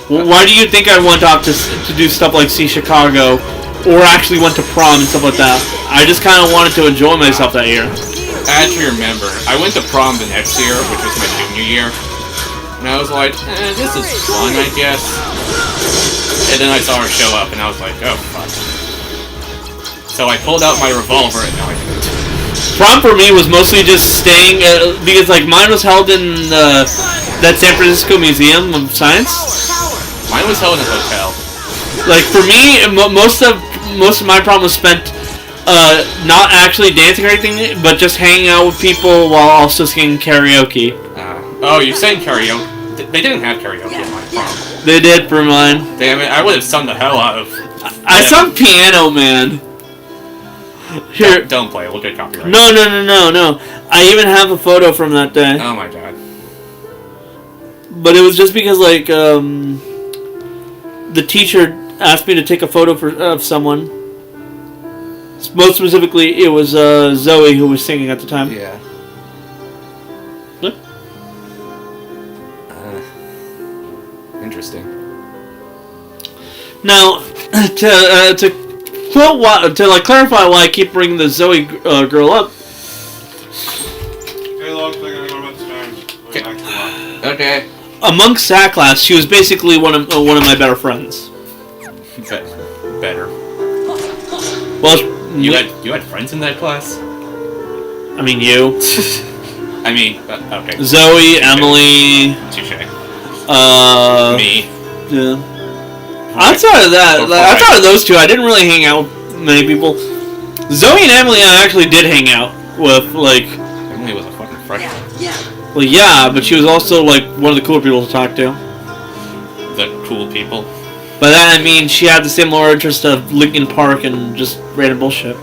why do you think I went off to do stuff like see Chicago, or actually went to prom and stuff like that? I just kind of wanted to enjoy myself that year. I actually remember. I went to prom the next year, which was my junior year, and I was like, this is fun, I guess. And then I saw her show up, and I was like, oh, fuck. So I pulled out my revolver, and now I didn't. Prom for me was mostly just staying, because like mine was held in that San Francisco Museum of Science. Mine was held in a hotel. Like for me, most of my prom was spent not actually dancing or anything, but just hanging out with people while also singing karaoke. Oh, you sang karaoke? They didn't have karaoke at my prom. They did for mine. Damn it, I would have sung the hell out of... I sung Piano Man. Here. Don't play it, we'll get copyright. No. I even have a photo from that day. Oh my god. But it was just because, like, the teacher asked me to take a photo of someone. Most specifically, it was Zoe who was singing at the time. Yeah. Interesting. Now, to clarify why I keep bringing the Zoe girl up. Hey, Logan, I'm gonna go upstairs. Okay. Amongst that class, she was basically one of my better friends. Better. Well, You had friends in that class? I mean, you. I mean, okay. Zoe, Emily. Touché. Me. Me. Yeah. Outside of that, outside of those two, I didn't really hang out with many people. Zoe and Emily, I actually did hang out with, like... Emily was a fucking freshman. Well, yeah, but she was also, like, one of the cooler people to talk to. The cool people. By that I mean she had the similar interest of Linkin Park and just random bullshit.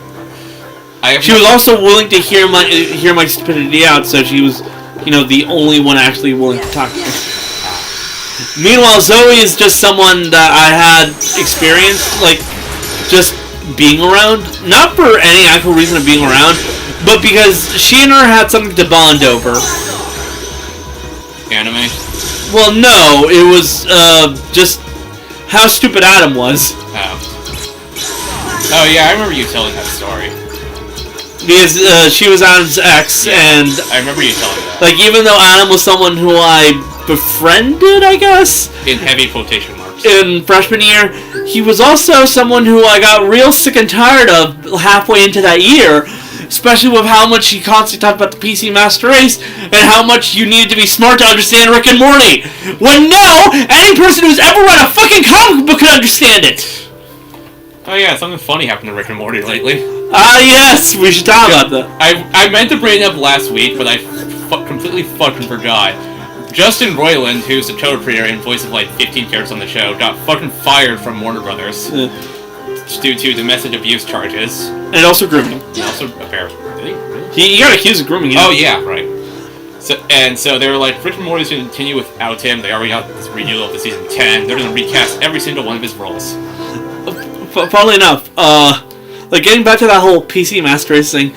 She was also willing to hear my stupidity out, so she was, the only one actually willing to talk to me. Meanwhile, Zoe is just someone that I had experienced, like, just being around. Not for any actual reason of being around, but because she and her had something to bond over. Anime? Well, no, it was, just how stupid Adam was. Oh yeah, I remember you telling that story. Because she was Adam's ex, and I remember you telling that. like even though Adam was someone who I befriended, I guess, In heavy quotation marks. in freshman year, he was also someone who I got real sick and tired of halfway into that year. Especially with how much he constantly talked about the PC Master Race and how much you needed to be smart to understand Rick and Morty. When no, any person who's ever read a fucking comic book could understand it. Oh yeah, something funny happened to Rick and Morty lately. Yes, we should talk about that. I meant to bring it up last week, but I completely fucking forgot. Justin Roiland, who's the code creator and voice of like 15 characters on the show, got fucking fired from Warner Brothers due to domestic abuse charges. And also grooming. And also, apparently, did he? Really? He got accused of grooming him. Oh yeah, right. So they were like, Rick and Morty's going to continue without him. They already got this renewal of the season 10. They're going to recast every single one of his roles. Funnily enough, like getting back to that whole PC Master Race thing,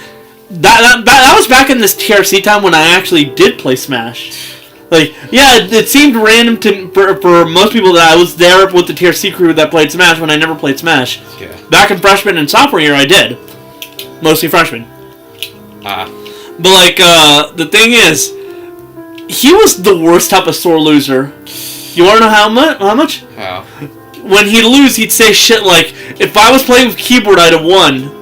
that was back in this TRC time when I actually did play Smash. Like, yeah, it seemed random for most people that I was there with the TRC crew that played Smash when I never played Smash. Yeah. Back in freshman and sophomore year, I did. Mostly freshman. But, like, the thing is, he was the worst type of sore loser. You want to know how much? How? When he'd lose, he'd say shit like, if I was playing with keyboard, I'd have won.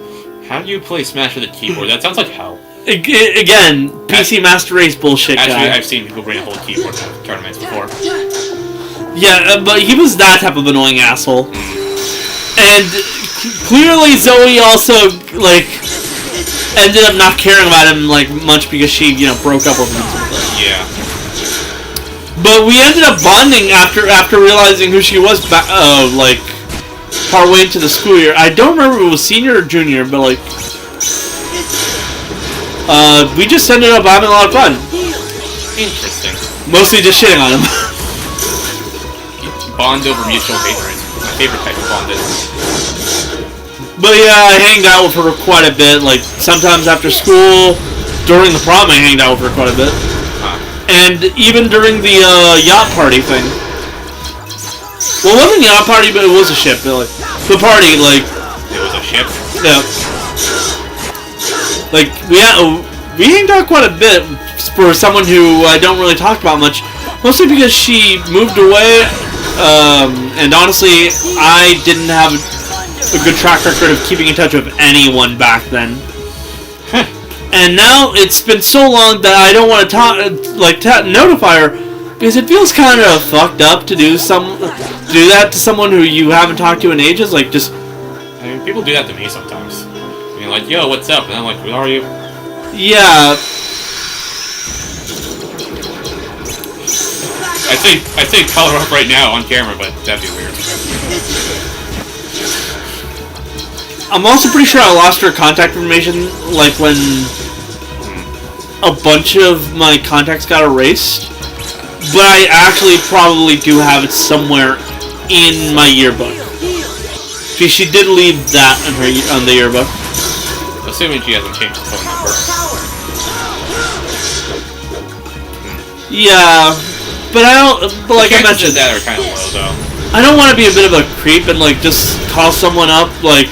How do you play Smash with a keyboard? That sounds like hell. Again, PC Master Race bullshit guy. Actually, I've seen people bring a whole keyboard to tournaments before. Yeah, but he was that type of annoying asshole. And clearly Zoe also, like, ended up not caring about him, like, much because she, broke up with him. Yeah. But we ended up bonding after realizing who she was, like, partway into the school year. I don't remember if it was senior or junior, but, like, we just ended up having a lot of fun. Interesting. Mostly just shitting on him. Bond over mutual hatred. my favorite type of bonded. But yeah, I hanged out with her quite a bit. Like, sometimes after school, during the prom, I hanged out with her quite a bit. And even during the yacht party thing. Well, it wasn't a yacht party, but it was a ship. Like, the party, like... It was a ship? Yeah. Like, we hanged out quite a bit for someone who I don't really talk about much. Mostly because she moved away, and honestly, I didn't have a good track record of keeping in touch with anyone back then. And now it's been so long that I don't want to notify her, because it feels kind of fucked up to do that to someone who you haven't talked to in ages. Like, just... I mean, people do that to me sometimes. I mean, like, yo, what's up? And I'm like, who are you? Yeah. I'd say call her up right now on camera, but that'd be weird. I'm also pretty sure I lost her contact information, like, when a bunch of my contacts got erased. But I actually probably do have it somewhere in my yearbook. She did leave that on the yearbook. Assuming she hasn't changed the phone number. Yeah, but I don't. But like I mentioned, that are kind of low though. I don't want to be a bit of a creep and like just call someone up like.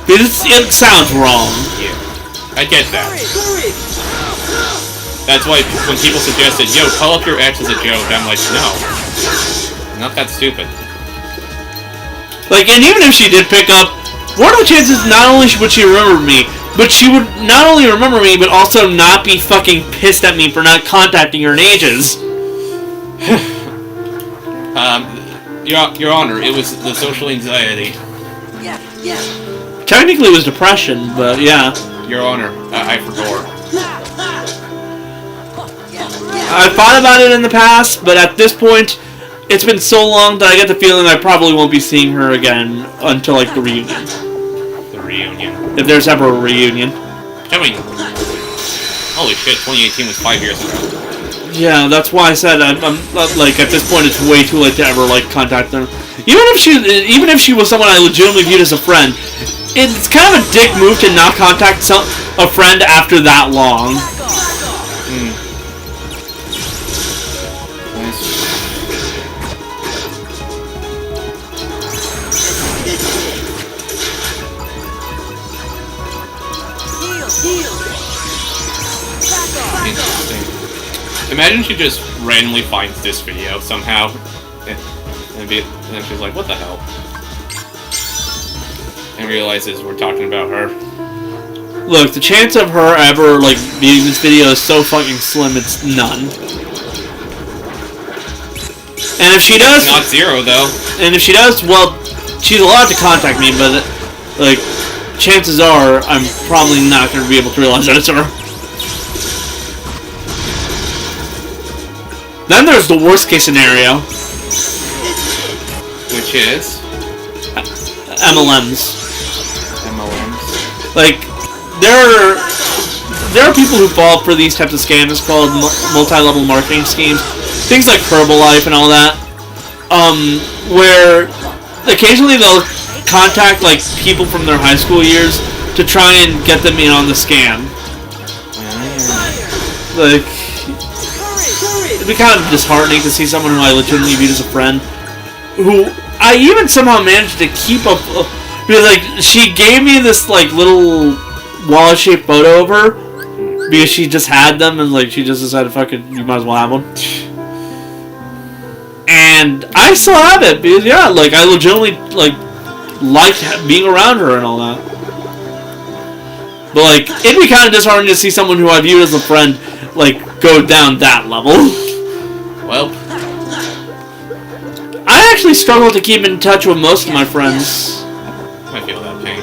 It sounds wrong. Yeah, I get that. That's why when people suggested, yo, call up your ex as a joke, I'm like, no. Not that stupid. Like, and even if she did pick up, what are the chances not only would she remember me, but she would not only remember me, but also not be fucking pissed at me for not contacting her in ages? Your Honor, it was the social anxiety. Technically it was depression, but yeah. Your Honor, I forgot. I thought about it in the past, but at this point, it's been so long that I get the feeling I probably won't be seeing her again until, like, the reunion. The reunion. If there's ever a reunion. I mean, holy shit, 2018 was 5 years ago. Yeah, that's why I said I'm like, at this point, it's way too late to ever, like, contact them. Even if she was someone I legitimately viewed as a friend, it's kind of a dick move to not contact a friend after that long. Imagine she just randomly finds this video somehow, and then she's like, what the hell? And realizes we're talking about her. Look, the chance of her ever, like, viewing this video is so fucking slim, it's none. And if she does... Not zero, though. And if she does, well, she's allowed to contact me, but, like, chances are I'm probably not going to be able to realize that it's her. Then there's the worst case scenario. Which is? MLMs. MLMs. Like, there are people who fall for these types of scams called multi-level marketing schemes. Things like Herbalife and all that. Where occasionally they'll contact, like, people from their high school years to try and get them in on the scam. Like... It'd be kind of disheartening to see someone who I legitimately viewed as a friend, who I even somehow managed to keep up, because, like, she gave me this, like, little wallet-shaped photo of her, because she just had them, and, like, she just decided, fuck it, you might as well have one. And I still have it, because, yeah, like, I legitimately, like, liked being around her and all that. But, like, it'd be kind of disheartening to see someone who I viewed as a friend, like, go down that level. Well, I actually struggle to keep in touch with most of my friends. I feel that pain.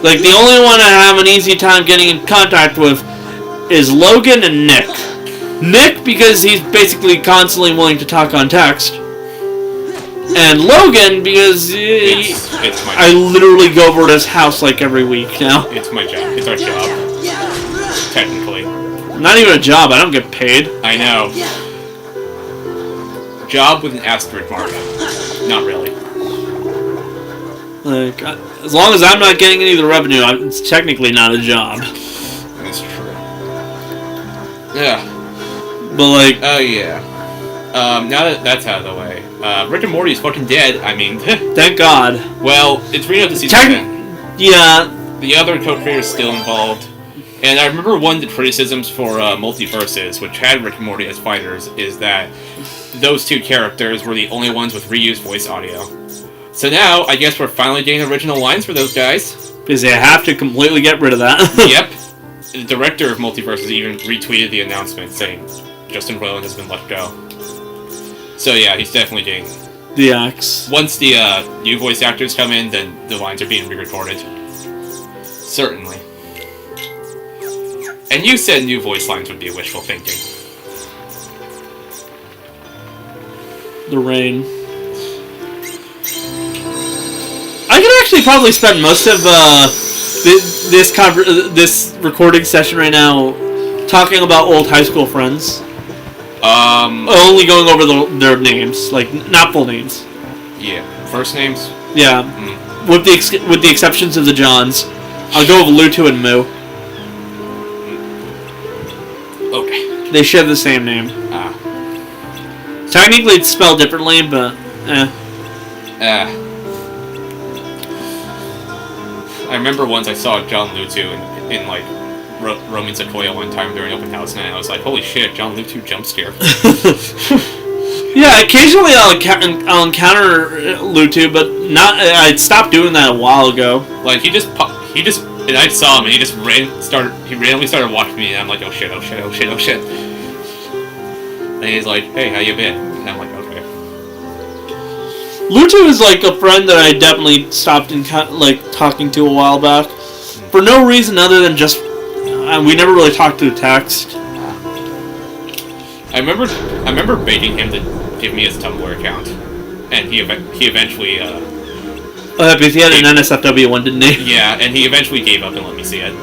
Like, the only one I have an easy time getting in contact with is Logan and Nick. Nick, because he's basically constantly willing to talk on text. And Logan, because it's my I literally go over to his house, like, every week now. It's my job. It's our job. Technically. Not even a job. I don't get paid. I know. Job with an asterisk mark. Not really. Like, as long as I'm not getting any of the revenue, it's technically not a job. That's true. Yeah. But like, oh yeah. Now that that's out of the way, Rick and Morty is fucking dead. I mean, thank God. Well, it's renewed to season 10. Yeah. The other co-creator is still involved. And I remember one of the criticisms for Multiverses, which had Rick and Morty as fighters, is that those two characters were the only ones with reused voice audio. So now, I guess we're finally getting original lines for those guys. Because they have to completely get rid of that. Yep. The director of Multiverses even retweeted the announcement saying Justin Roiland has been let go. So yeah, he's definitely getting... the axe. Once the new voice actors come in, then the lines are being re-recorded. Certainly. And you said new voice lines would be wishful thinking. The rain. I could actually probably spend most of this recording session right now talking about old high school friends. Only going over their names, like not full names. Yeah, first names. Yeah, with the exceptions of the Johns. I'll go with Lutu and Moo. Okay. They share the same name. Ah. Technically, it's spelled differently, but I remember once I saw John Lutu in like roaming Sequoia one time during open house night, and I was like, "Holy shit, John Lutu jump scare!" Yeah, occasionally I'll encounter Lutu, but not. I stopped doing that a while ago. Like he just, and I saw him, and he randomly started watching me, and I'm like, "Oh shit, oh shit, oh shit, oh shit." And he's like, "Hey, how you been?" And I'm like, "Okay." Lutu is like a friend that I definitely stopped talking to a while back, for no reason other than just we never really talked through text. I remember begging him to give me his Tumblr account, and he eventually. Because he had an NSFW one, didn't he? Yeah, and he eventually gave up and let me see it.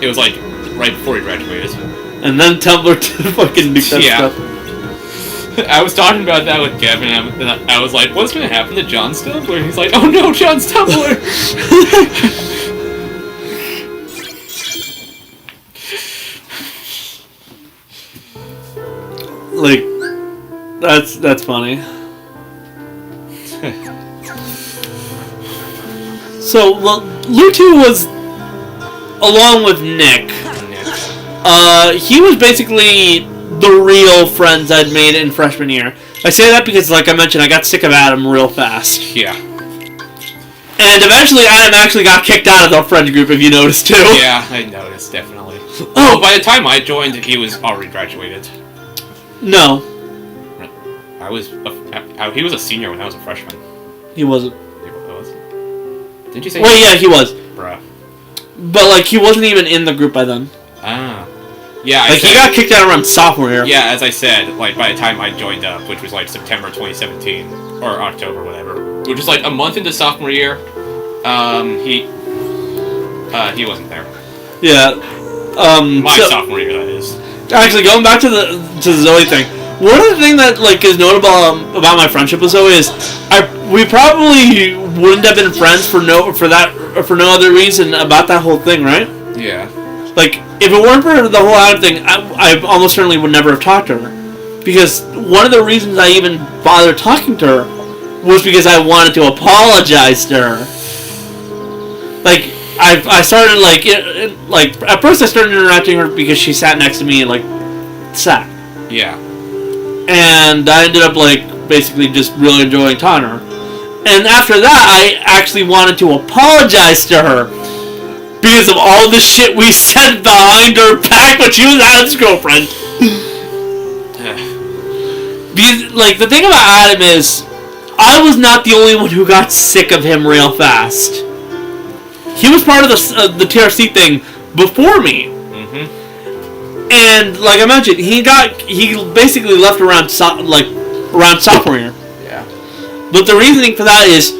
It was like right before he graduated. And then Tumblr to fucking do that stuff. I was talking about that with Kevin, and I was like, "What's gonna happen to John's Tumblr?" And he's like, "Oh no, John's Tumblr!" Like, that's funny. So, well, Lutu was, along with Nick, he was basically the real friends I'd made in freshman year. I say that because, like I mentioned, I got sick of Adam real fast. Yeah. And eventually Adam actually got kicked out of the friend group, if you noticed, too. Yeah, I noticed, definitely. Oh, by the time I joined, he was already graduated. No. He was a senior when I was a freshman. He wasn't. He was? Didn't you say... Well, yeah, he was. Bruh. But, like, he wasn't even in the group by then. Ah. Yeah, he got kicked out around sophomore year. Yeah, as I said, like, by the time I joined up, which was, like, September 2017, or October, whatever, which was, like, a month into sophomore year, he wasn't there. Yeah. Sophomore year, that is. Actually, going back to the Zoe thing, one of the things that, like, is notable about my friendship with Zoe is we probably wouldn't have been friends for no other reason about that whole thing, right? Yeah. Like, if it weren't for the whole Adam thing, I almost certainly would never have talked to her. Because one of the reasons I even bothered talking to her was because I wanted to apologize to her. Like, I started, like, at first I started interacting with her because she sat next to me and, like, sat. Yeah. And I ended up, like, basically just really enjoying talking to her. And after that, I actually wanted to apologize to her because of all the shit we said behind her back when she was Adam's girlfriend. Because, like, the thing about Adam is, I was not the only one who got sick of him real fast. He was part of the TRC thing before me. Mm-hmm. And, like I mentioned, he basically left around sophomore year. Yeah. But the reasoning for that is,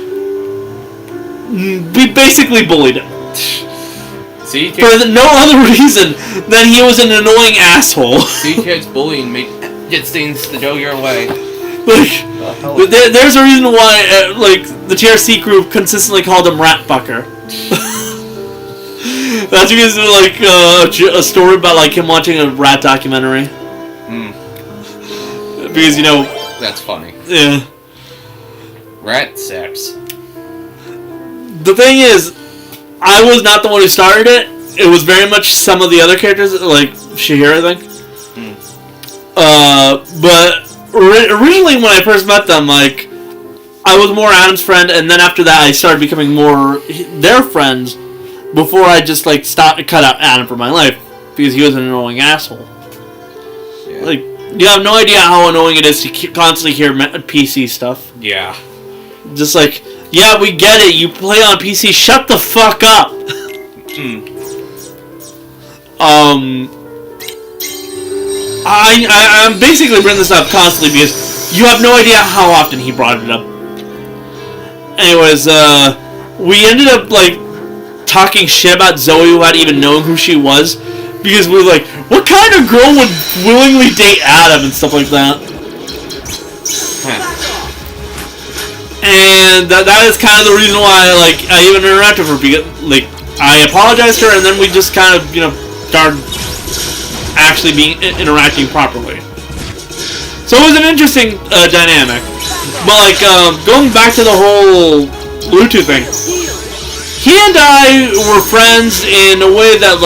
we basically bullied him. See, for no other reason than he was an annoying asshole. See, kids, bullying gets things to go your way. There's a reason why, the TRC group consistently called him Rat Fucker. That's because a story about him watching a rat documentary. Because That's funny. Yeah. Rat sex. The thing is, I was not the one who started it. It was very much some of the other characters, like Shihiro, I think. But originally when I first met them, I was more Adam's friend, and then after that I started becoming more their friends before I just, cut out Adam from my life, because he was an annoying asshole. Yeah. You have no idea how annoying it is to constantly hear PC stuff. Yeah. Just yeah, we get it, you play on PC, shut the fuck up! I'm basically bringing this up constantly because you have no idea how often he brought it up. Anyways, we ended up, talking shit about Zoe without even knowing who she was, because we were like, what kind of girl would willingly date Adam and stuff like that? And that is kind of the reason why, I even interacted with her, because, I apologized to her, and then we just kind of, started actually interacting properly. So it was an interesting dynamic. But, going back to the whole Bluetooth thing, he and I were friends in a way that,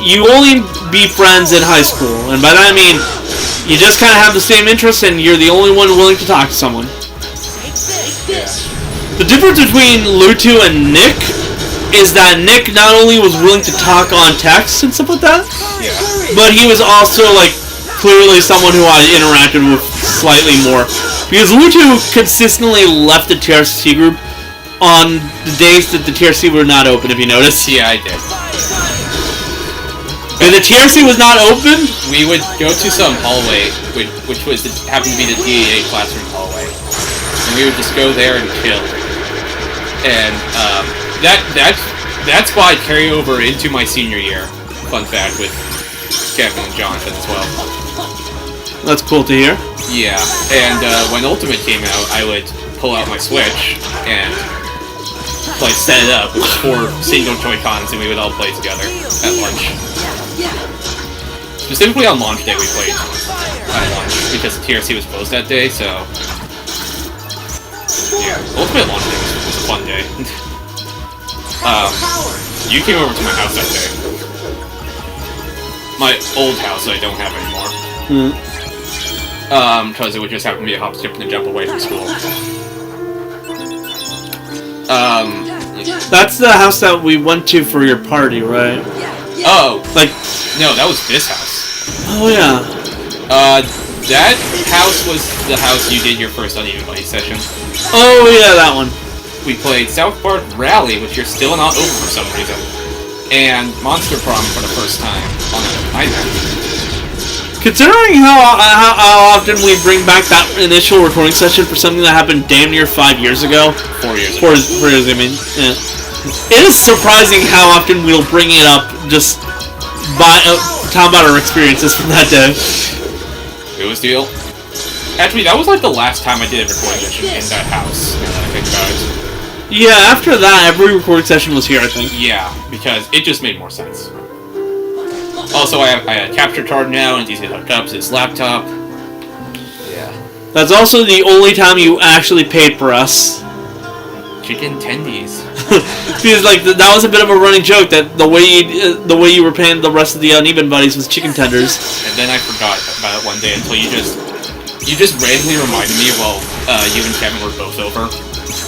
you only be friends in high school. And by that I mean, you just kind of have the same interests and you're the only one willing to talk to someone. The difference between Lutu and Nick is that Nick not only was willing to talk on text and stuff like that, but he was also, clearly someone who I interacted with slightly more. Because Lutu consistently left the TRC group on the days that the TRC were not open, if you noticed. Yeah, I did. If the TRC was not open, we would go to some hallway, which happened to be the DAA classroom hallway, and we would just go there and chill. And that spot carried over into my senior year. Fun fact with Kevin and Jonathan as well. That's cool to hear. Yeah, and when Ultimate came out, I would pull out my Switch and set it up with 4 single Joy-Cons, and we would all play together at lunch. Specifically on launch day, we played at lunch because the TRC was closed that day. So yeah, Ultimate launch day was a fun day. You came over to my house that day. My old house that I don't have anymore. Because it would just happen to be a hop, skip, and a jump away from school. That's the house that we went to for your party, right? Oh, no, that was this house. Oh yeah. That house was the house you did your first Uneven Buddy session. Oh yeah, that one. We played South Park Rally, which you're still not over for some reason, and Monster Prom for the first time on an iPad. Considering how often we bring back that initial recording session for something that happened damn near 5 years ago. 4 years ago. 4 years, I mean. Yeah. It is surprising how often we'll bring it up just talk about our experiences from that day. It was deal. Actually, that was the last time I did a recording session in that house, now that I think about it. Yeah, after that, every recording session was here, I think. Yeah, because it just made more sense. Also, I have a capture card now, and it's easy to hook up to this laptop. Yeah. That's also the only time you actually paid for us. Chicken tendies. Because that was a bit of a running joke that the way you were paying the rest of the Uneven Buddies was chicken tenders. And then I forgot about it one day until you just randomly reminded me while you and Kevin were both over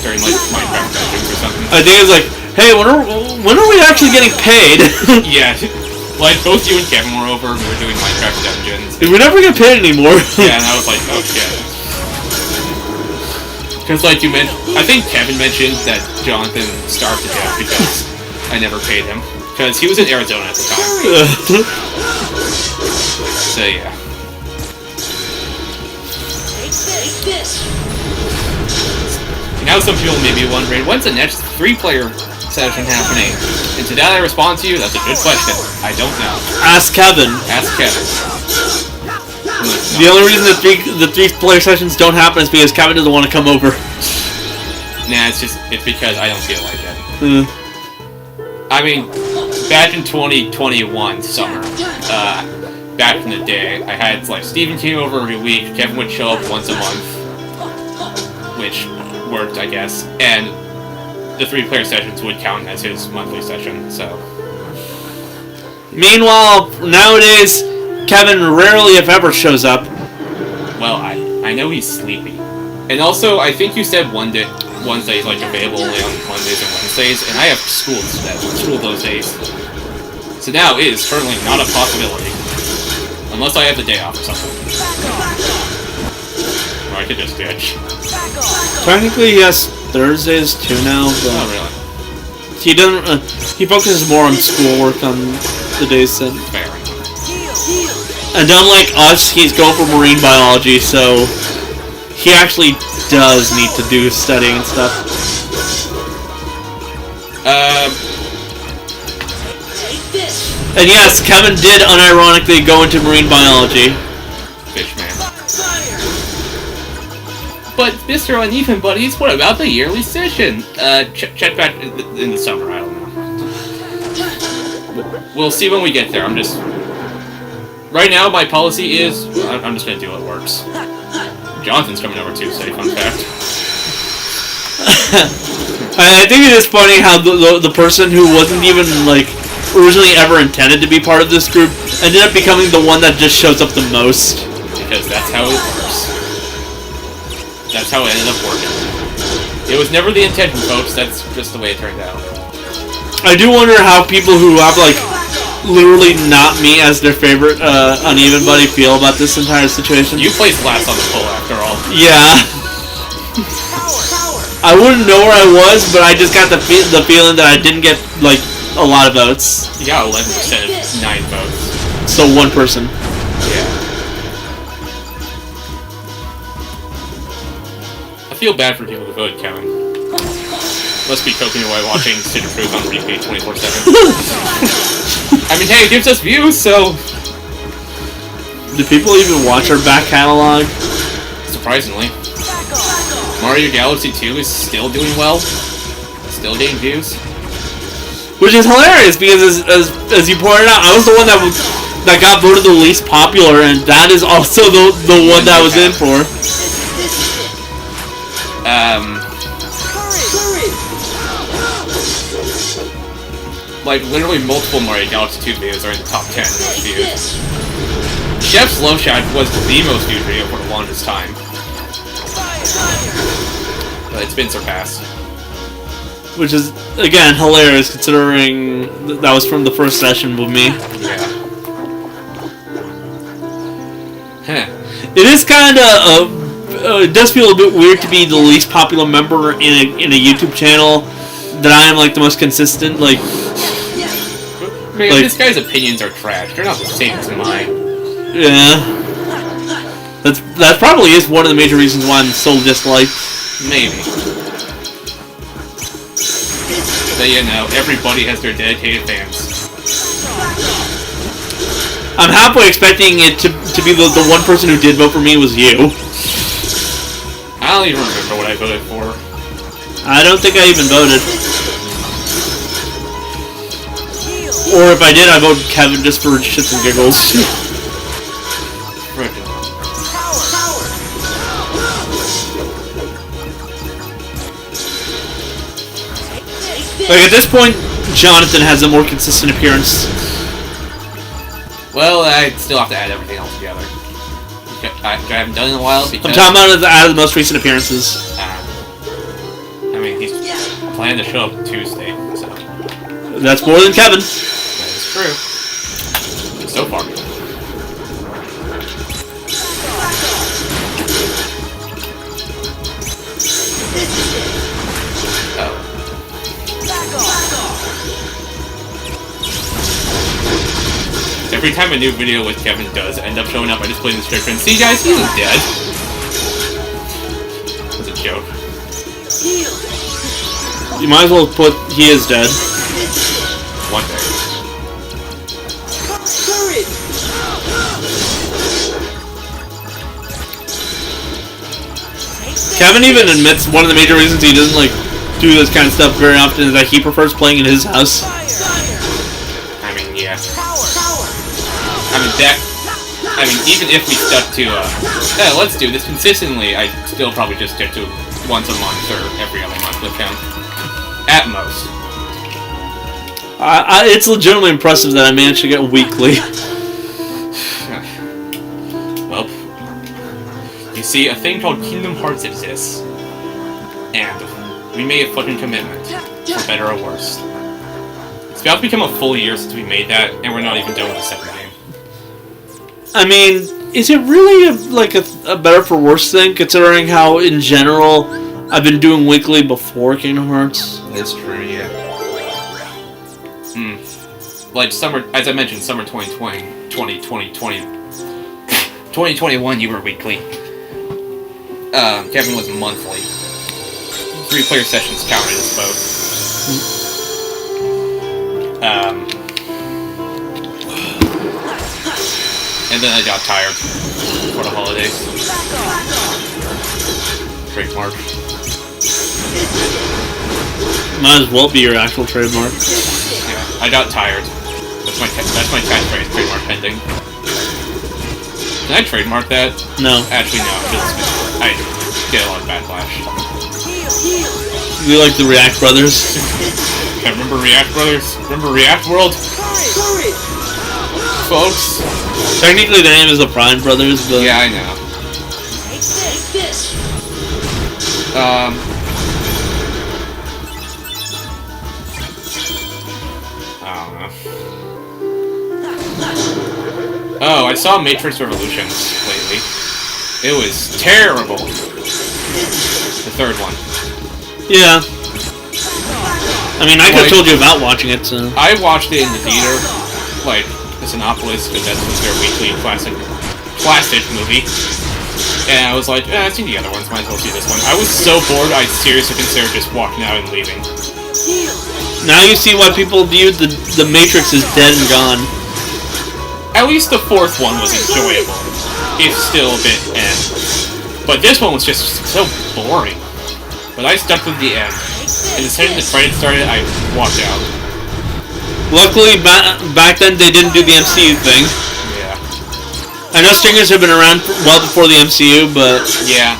during Minecraft Dungeons or something. I think it was hey, when are we actually getting paid? Yeah. Both you and Kevin were over, we were doing Minecraft Dungeons. We never get paid anymore. Yeah, and I was like, oh shit. Because, you mentioned, I think Kevin mentioned that Jonathan starved to death because I never paid him. Because he was in Arizona at the time. So, yeah. Now some people may be wondering, when's the next 3-player session happening? And to that I respond to you, that's a good question. I don't know. Ask Kevin. Ask Kevin. The only reason the three player sessions don't happen is because Kevin doesn't want to come over. Nah, it's because I don't feel like it. I mean, back in 2021 summer, back in the day, I had like Steven came over every week. Kevin would show up once a month, which worked, I guess, and the 3 player sessions would count as his monthly session. So. Meanwhile, nowadays, Kevin rarely, if ever, shows up. Well, I know he's sleepy, and also I think you said one day he's like available only on Mondays and Wednesdays, and I have school those days. So now it is currently not a possibility, unless I have the day off or something. Or I could just ditch. Technically, he has Thursdays too now, but Oh, really? he doesn't. He focuses more on schoolwork on the days then. Fair enough. And unlike us, he's going for marine biology, so he actually does need to do studying and stuff. And yes, Kevin did unironically go into marine biology. Fishman. But Mr. Uneven Buddies, what about the yearly session? Check back in the summer. I don't know. We'll see when we get there. I'm just. Right now, my policy is I'm just gonna do what works. Jonathan's coming over Tuesday. Fun fact. I think it is funny how the person who wasn't even like originally ever intended to be part of this group ended up becoming the one that just shows up the most. Because that's how it works. That's how it ended up working. It was never the intention, folks. That's just the way it turned out. I do wonder how people who have like literally not me as their favorite uneven buddy feel about this entire situation. You placed last on the poll, after all. Yeah. I wouldn't know where I was, but I just got the feeling that I didn't get like a lot of votes. You got 11% of 9 votes. So one person. Yeah. I feel bad for people who voted Kevin. Must be coping away watching City Cruise on repeat 24/7. I mean, hey, it gives us views, so... Do people even watch our back catalog? Surprisingly. Mario Galaxy 2 is still doing well. Still getting views. Which is hilarious, because as you pointed out, I was the one that got voted the least popular, and that is also the one that I was in for. Like, literally multiple Mario Galaxy 2 videos are in the top 10 views. Chef's Love Shack was the most viewed video for the longest time. But it's been surpassed. Which is, again, hilarious, considering that was from the first session with me. Yeah. Huh. It is kind of, it does feel a bit weird to be the least popular member in a YouTube channel that I am, like, the most consistent, like... Man, like, this guy's opinions are trash. They're not the same as mine. Yeah. That probably is one of the major reasons why I'm so disliked. Maybe. But you know, everybody has their dedicated fans. I'm halfway expecting it to be the one person who did vote for me was you. I don't even remember what I voted for. I don't think I even voted. Or if I did, I voted Kevin just for shits and giggles. Right. Like, at this point, Jonathan has a more consistent appearance. Well, I still have to add everything else together. Which I haven't done in a while because... I'm talking about out of the most recent appearances. I mean, he's planning to show up Tuesday, so... That's more than Kevin. That is true. So far. Oh. Every time a new video with Kevin does end up showing up, I just play in the description. See, guys, he isn't dead. That's a joke. You might as well put he is dead. One day. Kevin even admits one of the major reasons he doesn't like do this kind of stuff very often is that he prefers playing in his house. I mean, yeah. I mean, even if we stuck to, let's do this consistently, I'd still probably just stick to once a month or every other month with him. At most. It's legitimately impressive that I managed to get weekly. Well, you see, a thing called Kingdom Hearts exists. And we made a fucking commitment, for better or worse. It's about to become a full year since we made that, and we're not even done with the second game. I mean, is it really a better for worse thing, considering how, in general, I've been doing weekly before Kingdom Hearts? That's true, yeah. Like, summer, as I mentioned, summer 2020, 2021, you were weekly. Kevin was monthly. 3-player sessions counted as both. And then I got tired for the holidays. Trademark. Might as well be your actual trademark. Yeah, I got tired. That's my catchphrase. Trademark pending. Can I trademark that? No. Actually, no. I get a lot of backlash. You like the React Brothers? Yeah, remember React Brothers? Remember React World? Folks? Technically, the name is the Prime Brothers, but... Yeah, I know. I don't know. Oh, I saw Matrix Revolutions lately. It was terrible. The third one. Yeah. I mean, I could have told you about watching it, so... I watched it in the theater, like, the Sinopolis, because that was their weekly classic movie. And I was like, I've seen the other ones, might as well see this one. I was so bored, I seriously considered just walking out and leaving. Now you see why people viewed the Matrix as dead and gone. At least the fourth one was enjoyable. It's still a bit But this one was just so boring. But I stuck with the end. And the second the credits started, I walked out. Luckily, back then they didn't do the MCU thing. Yeah. I know Stingers have been around well before the MCU, but... Yeah.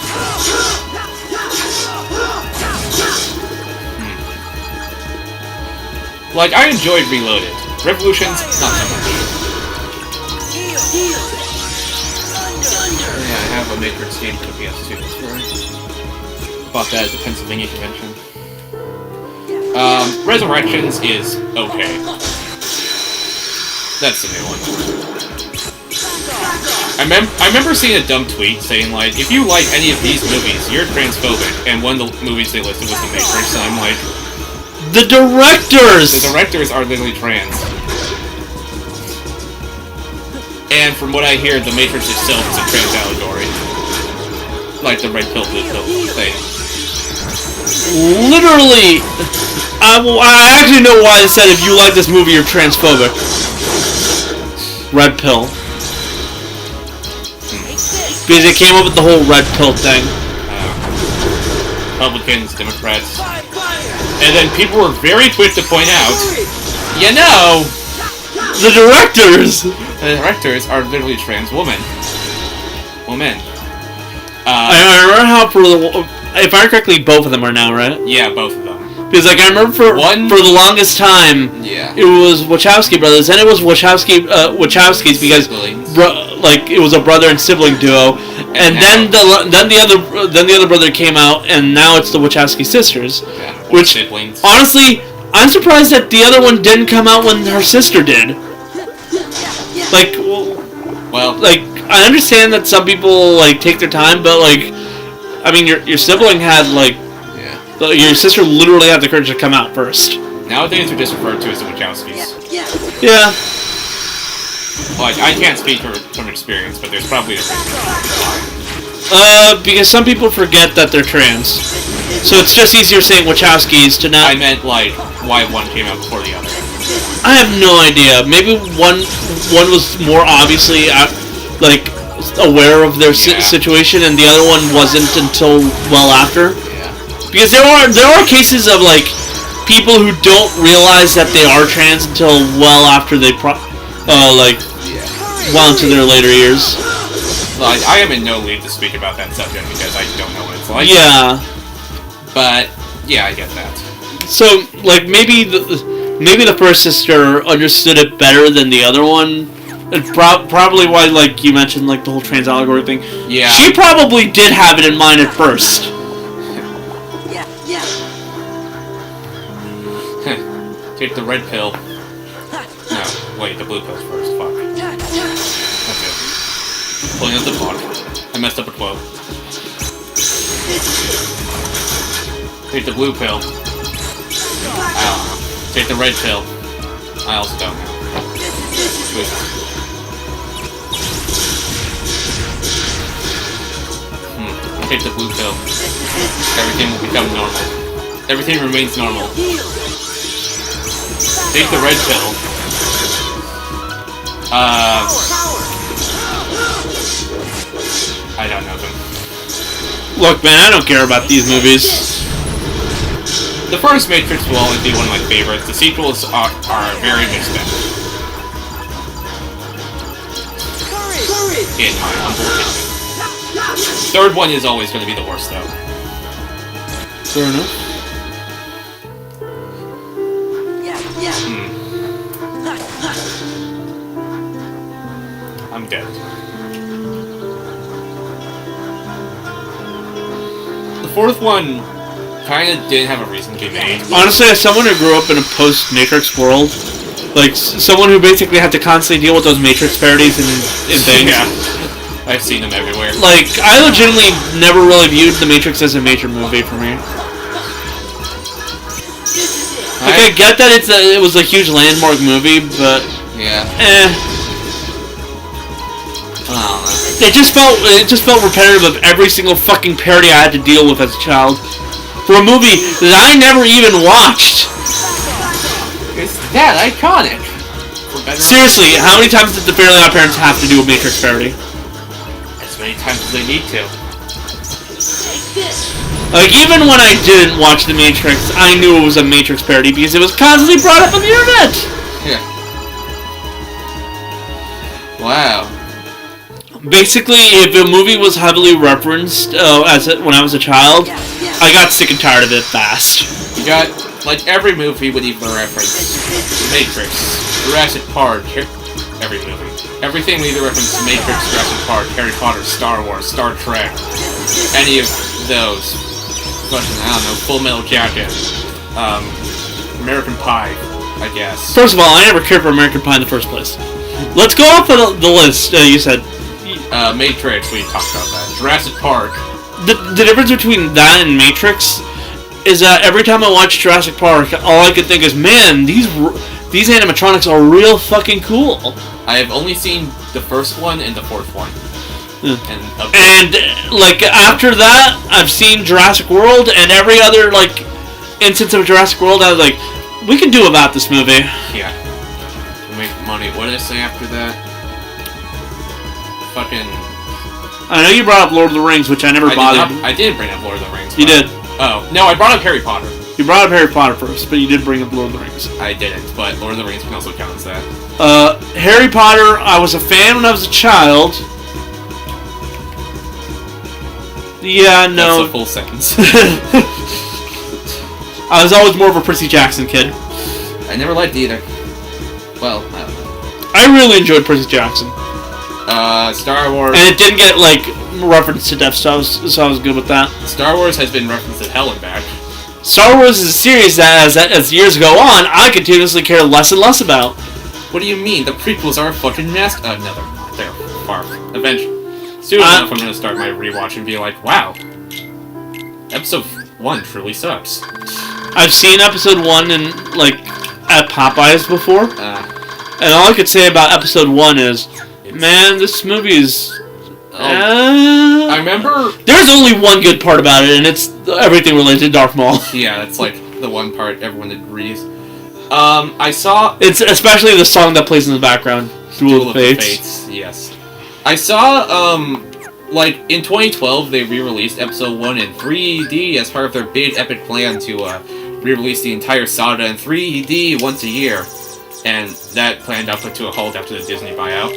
Like, I enjoyed Reloaded. Revolutions, not so much. Yeah, I have a Matrix game for the PS2 before. Bought that at the Pennsylvania convention. Resurrections is okay. That's the new one. I remember seeing a dumb tweet saying, like, if you like any of these movies, you're transphobic, and one of the movies they listed was The Matrix, and I'm like... The directors! The directors are literally trans. And from what I hear, The Matrix itself is a trans allegory. Like the red pill, blue pill thing. Literally, I actually know why they said if you like this movie, you're transphobic. Red pill. Because they came up with the whole red pill thing. Republicans, Democrats. And then people were very quick to point out, you know, the directors! The directors are literally trans women. I remember how if I remember correctly, both of them are now, right? Yeah, both of them. Because like I remember for the longest time, yeah, it was Wachowski brothers, and it was Wachowskis because it was a brother and sibling duo, and then the other brother came out, and now it's the Wachowski sisters. Yeah, which siblings. Honestly, I'm surprised that the other one didn't come out when her sister did. Like, well, like I understand that some people like take their time, but like, I mean, your sibling had like. Your sister literally had the courage to come out first. Nowadays, they're just referred to as the Wachowskis. Yeah. Like, I can't speak from experience, but there's probably a reason. Because some people forget that they're trans. So it's just easier saying Wachowskis to not... I meant, like, why one came out before the other. I have no idea. Maybe one was more obviously, like, aware of their Yeah. situation, and the other one wasn't until well after. Yeah. Because there are cases of like people who don't realize that they are trans until well after they well into their later years. Well, I am in no lead to speak about that subject because I don't know what it's like. Yeah. But yeah, I get that. So like maybe the first sister understood it better than the other one. It's probably why, like you mentioned, like the whole trans allegory thing. Yeah. She probably did have it in mind at first. Take the red pill. No, wait, the blue pill's first. Fuck. Okay. Pulling up the clock. I messed up a quote. Take the blue pill. I don't know. Take the red pill. I also don't know. Wait. Take the blue pill. Everything will become normal. Everything remains normal. Take the red pill. I don't know them. Look, man, I don't care about these movies. The first Matrix will always be one of my favorites. The sequels are very mixed up. In my humble opinion. Third one is always going to be the worst, though. Fair enough. I'm dead. The fourth one kind of didn't have a reason to be made. Honestly, as someone who grew up in a post-Matrix world, like someone who basically had to constantly deal with those Matrix parodies and things. Yeah. I've seen them everywhere. Like, I legitimately never really viewed The Matrix as a major movie for me. Like, I get that it was a huge landmark movie, but yeah. I don't know. It just felt repetitive of every single fucking parody I had to deal with as a child. For a movie that I never even watched. It's that iconic. Seriously, how many times did the Fairly Odd Parents have to do a Matrix parody? As many times as they need to. Like, even when I didn't watch The Matrix, I knew it was a Matrix parody because it was constantly brought up on the internet! Yeah. Wow. Basically, if a movie was heavily referenced when I was a child, I got sick and tired of it fast. You got, like, every movie would even reference Matrix, Jurassic Park, every movie. Everything would either reference Matrix, Jurassic Park, Harry Potter, Star Wars, Star Trek, any of those. Fucking, I don't know, Full Metal Jacket, American Pie, I guess. First of all, I never cared for American Pie in the first place. Let's go off of the list. You said Matrix, we talked about that. Jurassic Park. The difference between that and Matrix is that every time I watch Jurassic Park, all I could think is, man, these animatronics are real fucking cool. I have only seen the first one and the fourth one. And like after that, I've seen Jurassic World and every other like instance of Jurassic World. I was like, we can do about this movie. Yeah. To make money. What did I say after that? Fucking. I know you brought up Lord of the Rings, which I never bothered. I did bring up Lord of the Rings. You did. Oh no, I brought up Harry Potter. You brought up Harry Potter first, but you did bring up Lord of the Rings. I didn't, but Lord of the Rings can also count as that. Harry Potter, I was a fan when I was a child. Yeah, no. That's a full sentence. I was always more of a Percy Jackson kid. I never liked either. Well, I don't know. I really enjoyed Percy Jackson. Star Wars. And it didn't get, like, referenced to death, so I was good with that. Star Wars has been referenced at hell and back. Star Wars is a series that, as years go on, I continuously care less and less about. What do you mean? The prequels are a fucking mess. No, they're far. Eventually. Soon enough, I'm gonna start my rewatch and be like, wow. Episode 1 truly sucks. I've seen episode 1 at Popeyes before. And all I could say about episode 1 is, man, this movie is... I remember... There's only one good part about it, and it's everything related to Darth Maul. Yeah, that's like the one part everyone agrees. I saw... It's especially the song that plays in the background, Duel of the Fates. Yes. I saw, like, in 2012, they re-released Episode 1 in 3D as part of their big epic plan to, re-release the entire saga in 3D once a year. And that plan got put to a halt after the Disney buyout.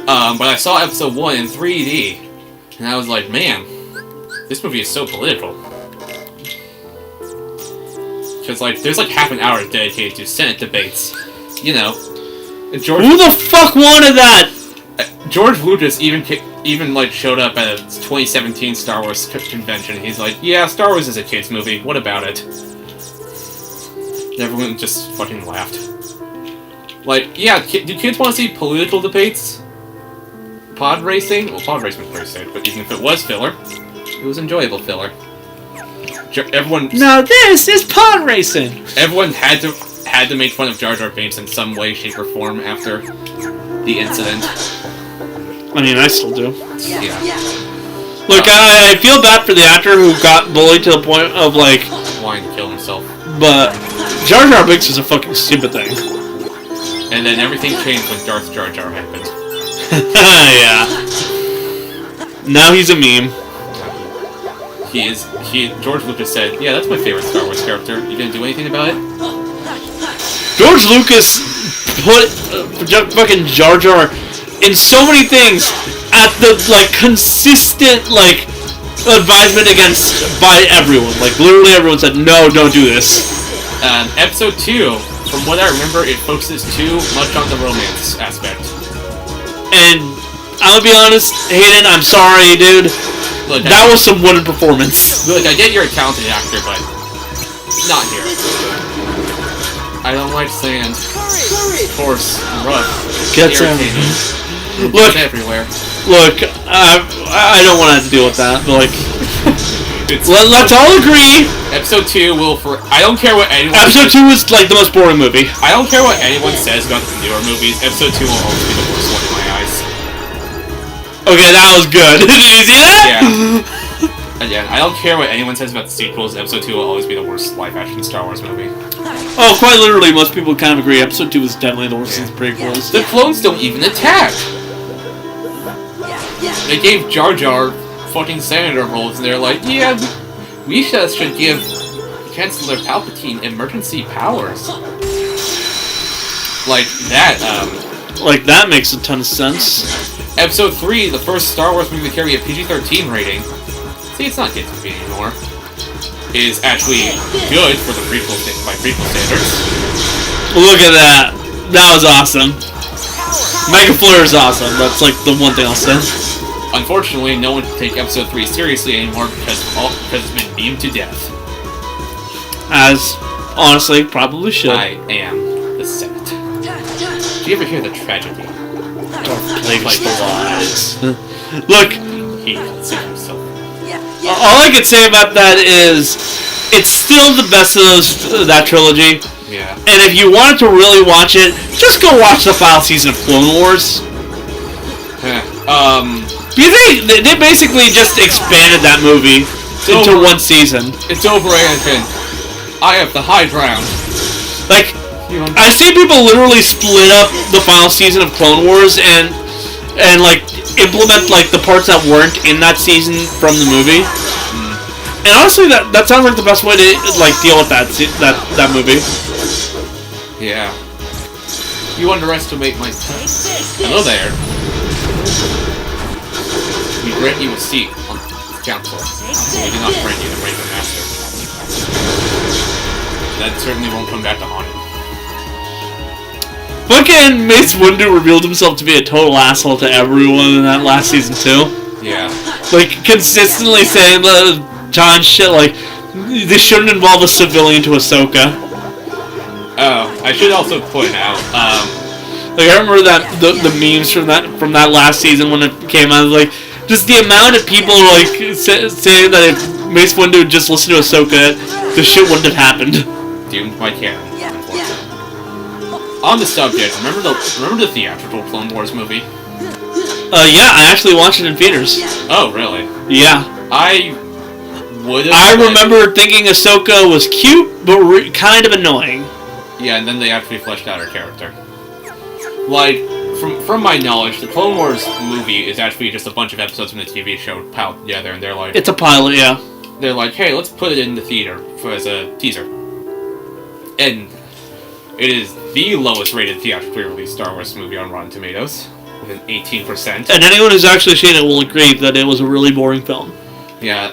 But I saw Episode 1 in 3D, and I was like, man, this movie is so political. Because, like, there's like half an hour dedicated to Senate debates. You know. Who the fuck wanted that? George Lucas even like showed up at a 2017 Star Wars convention. He's like, yeah, Star Wars is a kids movie. What about it? And everyone just fucking laughed. Like, yeah, do kids want to see political debates? Pod racing? Well, pod racing was very sick, but even if it was filler, it was enjoyable filler. Everyone. Now this is pod racing. Everyone had to make fun of Jar Jar Binks in some way, shape, or form after the incident. I mean, I still do. Yeah. Look, I feel bad for the actor who got bullied to the point of, like... wanting to kill himself. But Jar Jar Binks is a fucking stupid thing. And then everything changed when Darth Jar Jar happened. Yeah. Now he's a meme. George Lucas said, yeah, that's my favorite Star Wars character. You gonna do anything about it? George Lucas put fucking Jar Jar in so many things at the, like, consistent, like, advisement by everyone. Like, literally everyone said, no, don't do this. Episode 2, from what I remember, it focuses too much on the romance aspect. And I'm gonna be honest, Hayden, I'm sorry, dude. Look, that was some wooden performance. Look, I get you're a talented actor, but not here. I don't like sand. Coarse, rough, irritating. Look, everywhere. Look, I don't want to have to deal with that, but, like, let's all agree. Episode 2 will I don't care what anyone Episode 2 is, like, the most boring movie. I don't care what anyone says about the newer movies. Episode 2 will always be the worst one in my eyes. Okay, that was good. Did you see that? Yeah. Again, I don't care what anyone says about the sequels. Episode 2 will always be the worst live-action Star Wars movie. Oh, quite literally, most people kind of agree. Episode 2 was definitely the worst since prequels. The clones don't even attack! They gave Jar Jar fucking senator roles, and they're like, yeah, we should give Chancellor Palpatine emergency powers. Like that, Like, that makes a ton of sense. Episode 3, the first Star Wars movie to carry a PG-13 rating. See, it's not kids' movie anymore. Is actually good for the prequel standards. Look at that. That was awesome. Mega Flare is awesome. That's, like, the one thing I'll say. Unfortunately, no one can take Episode 3 seriously anymore because it's been beamed to death. As, honestly, probably should. I am the Senate. Do you ever hear the tragedy? Darth Plagueis the Wise. Look, he considered himself. All I can say about that is, it's still the best of that trilogy. Yeah. And if you wanted to really watch it, just go watch the final season of Clone Wars. Because they basically just expanded that movie into one season. It's over, Anakin. I have the high ground. Like, I see people literally split up the final season of Clone Wars and like implement like the parts that weren't in that season from the movie. And honestly, that sounds like the best way to like deal with that movie. Yeah. You underestimate my... Hello there. We grant you a seat on the council. We do not grant you the rank of master. That certainly won't come back to haunt you. Fucking Mace Windu revealed himself to be a total asshole to everyone in that last season too. Yeah. Like, consistently saying the John shit like, this shouldn't involve a civilian to Ahsoka. Oh, I should also point out, like, I remember that the memes from that last season when it came out, like, just the amount of people, like, saying that if Mace Windu had just listened to Ahsoka, this shit wouldn't have happened. Doomed by canon, unfortunately. On the subject, remember the theatrical Clone Wars movie? Yeah, I actually watched it in theaters. Oh, really? Yeah. I remember thinking Ahsoka was cute, but kind of annoying. Yeah, and then they actually fleshed out her character. Like, from my knowledge, the Clone Wars movie is actually just a bunch of episodes from the TV show piled together, and they're like, It's a pilot, yeah. they're like, hey, let's put it in the theater as a teaser. And it is the lowest rated theatrically released Star Wars movie on Rotten Tomatoes, with an 18%. And anyone who's actually seen it will agree that it was a really boring film. Yeah.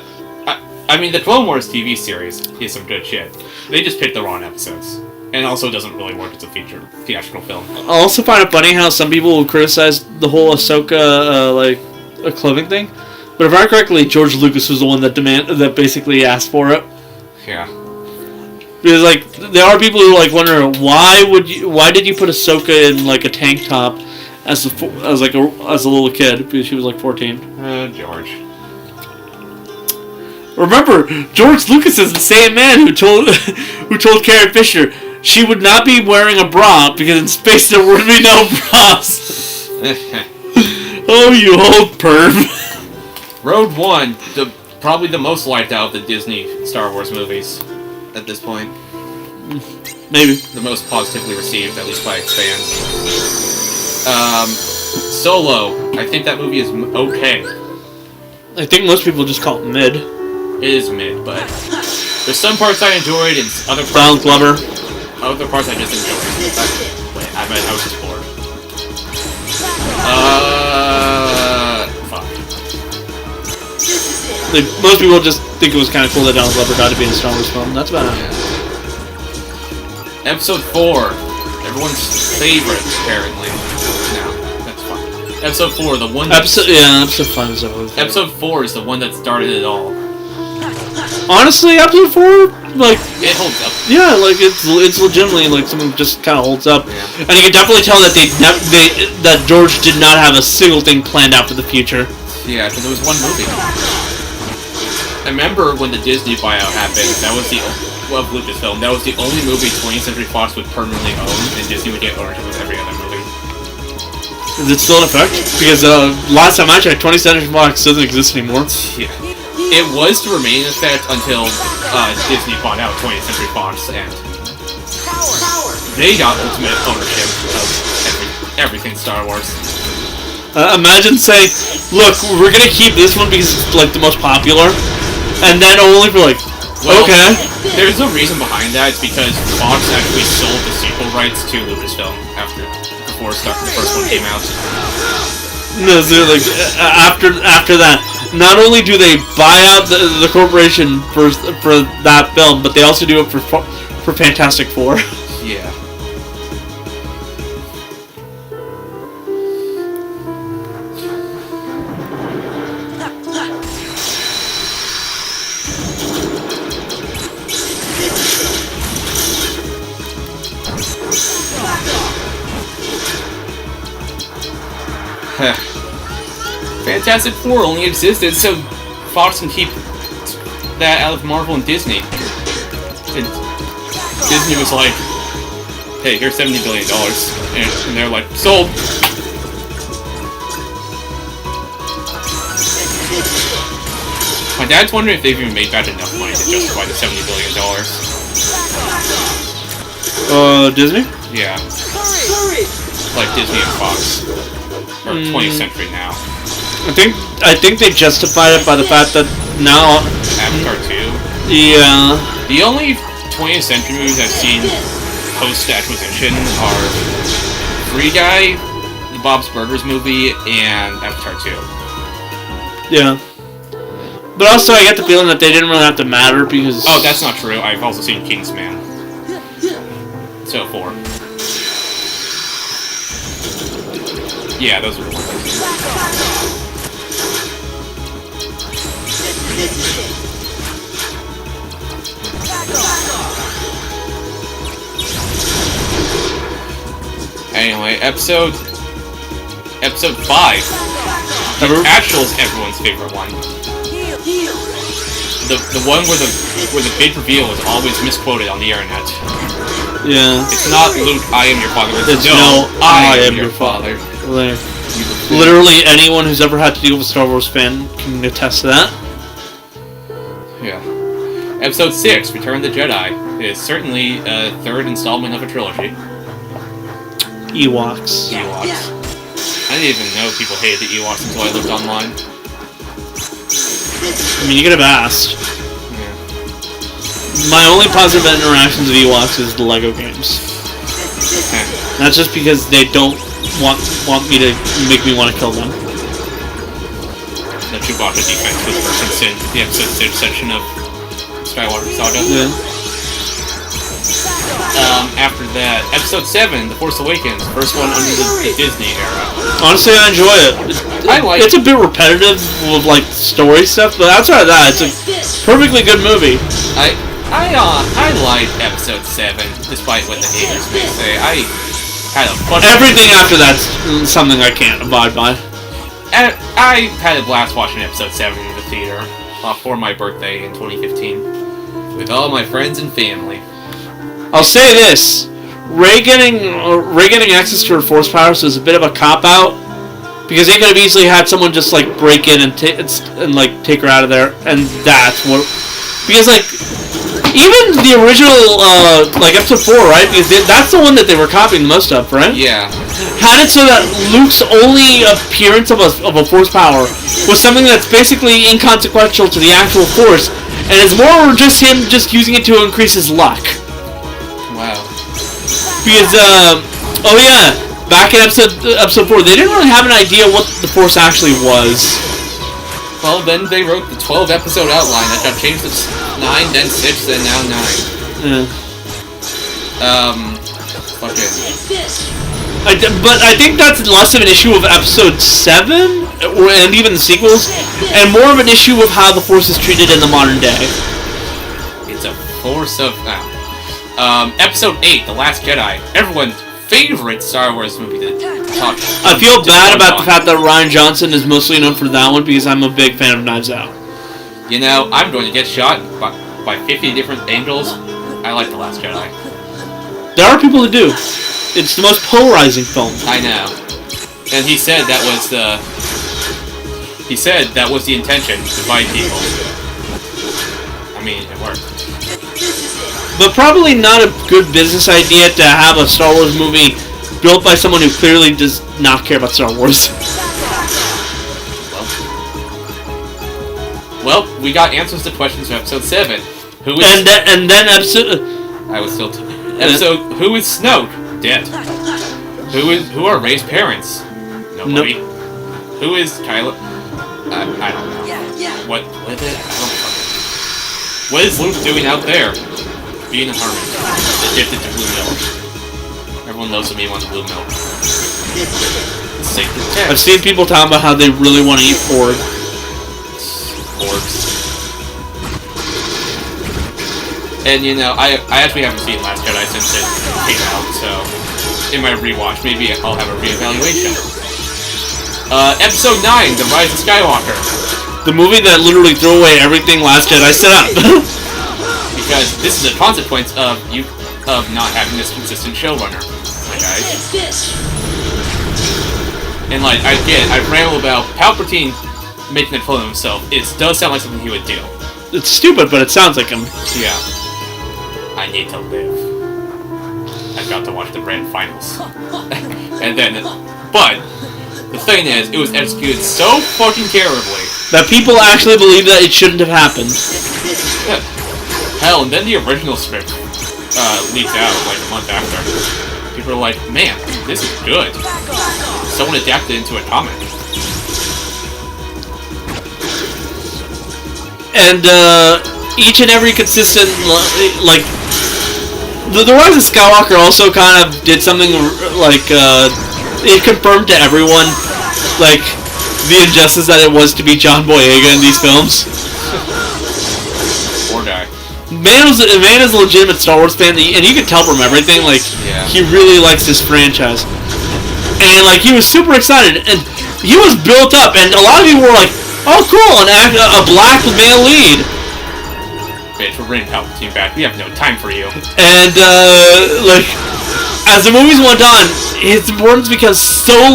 I mean, the Clone Wars TV series is some good shit. They just picked the wrong episodes. And also doesn't really work as a theatrical film. I also find it funny how some people will criticize the whole Ahsoka, a clothing thing. But if I remember correctly, George Lucas was the one that basically asked for it. Yeah. Because, there are people who, wonder, why did you put Ahsoka in, a tank top as a little kid? Because she was, 14. George. Remember, George Lucas is the same man who told Carrie Fisher she would not be wearing a bra because in space there would be no bras. Oh, you old perv. Rogue One, probably the most liked out of the Disney Star Wars movies at this point. Maybe. The most positively received, at least by its fans. Solo, I think that movie is okay. I think most people just call it mid. It is mid, but there's some parts I enjoyed and other parts... Donald Glover. Other parts I just enjoyed. I was just bored. Fuck. Most people just think it was kind of cool that Donald Glover got to be in a Star Wars film. That's about it. Yeah. Episode 4. Everyone's favorite, apparently. No, that's fine. Episode 4, the one that... Episode 5 is always there. Episode 4 is the one that started it all. Honestly, episode 4, it holds up. Yeah, it's legitimately something just kind of holds up, Yeah. and you can definitely tell that that George did not have a single thing planned out for the future. Yeah, because it was one movie. I remember when the Disney buyout happened. That was Lucasfilm. That was the only movie 20th Century Fox would permanently own, and Disney would get ownership of every other movie. Is it still in effect? Because last time I checked, 20th Century Fox doesn't exist anymore. Yeah. It was to remain in effect until Disney bought out 20th Century Fox, and they got ultimate ownership of everything Star Wars. Imagine saying, look, we're going to keep this one because it's the most popular, and then only for okay. There's a reason behind that. It's because Fox actually sold the sequel rights to Lucasfilm before the first one came out. No, so after that, not only do they buy out the corporation for that film, but they also do it for Fantastic Four. Yeah. Fantastic Four only existed so Fox can keep that out of Marvel and Disney. And Disney was like, hey, here's $70 billion. And they're like, sold. My dad's wondering if they've even made back enough money to justify the $70 billion. Disney? Yeah. Like Disney and Fox. Or 20th Century now. I think they justified it by the fact that now... Avatar 2? Yeah. The only 20th Century movies I've seen post-acquisition are Free Guy, the Bob's Burgers movie, and Avatar 2. Yeah. But also I get the feeling that they didn't really have to matter because... Oh, that's not true. I've also seen Kingsman. So 4. Yeah, those are the ones. Anyway, episode 5. The actual is everyone's favorite one. The one where the big reveal is always misquoted on the internet. Yeah. It's not Luke, I am your father. It's no, I am your father. Literally anyone who's ever had to deal with a Star Wars fan can attest to that. Yeah. Episode 6, Return of the Jedi, is certainly a third installment of a trilogy. Ewoks. I didn't even know people hated the Ewoks until I looked online. I mean, you could have asked. Yeah. My only positive interactions with Ewoks is the Lego games. That's just because they don't want me to make me want to kill them. The Chewbacca defense was referenced in the episode 6 section of Skywalker Saga. Yeah. After that, episode 7, The Force Awakens, first one under the Disney era. Honestly, I enjoy it. It's a bit repetitive with like story stuff, but outside of that, it's a perfectly good movie. I liked episode 7, despite what the haters may say. I had a fun. Everything after that's something I can't abide by. And I had a blast watching episode 7 in the theater for my birthday in 2015 with all my friends and family. I'll say this: Rey getting access to her force powers is a bit of a cop out because they could have easily had someone just like break in and take her out of there, and that's what because like. Even the original, like episode 4, right? Because that's the one that they were copying the most of, right? Yeah. Had it so that Luke's only appearance of a force power was something that's basically inconsequential to the actual force, and it's more just him just using it to increase his luck. Wow. Because, oh yeah, back in episode 4, they didn't really have an idea what the force actually was. Well, then they wrote the 12-episode outline that got changed to 9, then 6, then now 9. Yeah. Fucking. But I think that's less of an issue of episode 7, and even the sequels, and more of an issue of how the Force is treated in the modern day. It's a force of... episode 8, The Last Jedi. Everyone's favorite Star Wars movie to talk about. I feel bad about the fact that Rian Johnson is mostly known for that one because I'm a big fan of Knives Out. You know, I'm going to get shot by 50 different angels. I like The Last Jedi. There are people who do. It's the most polarizing film. I know. And he said that was the... He said that was the intention, to divide people. I mean, it worked. But probably not a good business idea to have a Star Wars movie built by someone who clearly does not care about Star Wars. Well, we got answers to questions for episode 7. Who is... And then episode... I was still... Episode... Who is Snoke? Dead. Who are Rey's parents? Nobody. Nope. Who is Kylo... I don't know. What is it? I don't know. What is Luke doing out there? Being a hermit. Addicted to blue milk. Everyone loves to be on blue milk. Sacred text. I've seen people talking about how they really want to eat pork. Orbs. And you know, I actually haven't seen Last Jedi since it came out, so in my rewatch, maybe I'll have a reevaluation. Episode 9, The Rise of Skywalker. The movie that literally threw away everything Last Jedi set up. Because this is a consequence of not having this consistent showrunner, my guys. And like, I ramble about Palpatine making a clone of himself. It does sound like something he would do. It's stupid, but it sounds like him. Yeah. I need to live. I've got to watch the grand finals. And then, but the thing is, it was executed so fucking terribly that people actually believe that it shouldn't have happened. Yeah. Hell, and then the original script leaked out like a month after. People are like, man, this is good. Someone adapted it into a comic. And each and every consistent, like, the Rise of Skywalker also kind of did something like, it confirmed to everyone, like, the injustice that it was to be John Boyega in these films. Poor guy. Man is a legitimate Star Wars fan, and you can tell from everything, like, yeah. He really likes this franchise. And, like, he was super excited, and he was built up, and a lot of people were like, oh, cool, a black male lead. Bitch, we're bringing Palpatine back. We have no time for you. And, like, as the movies went on, his importance becomes so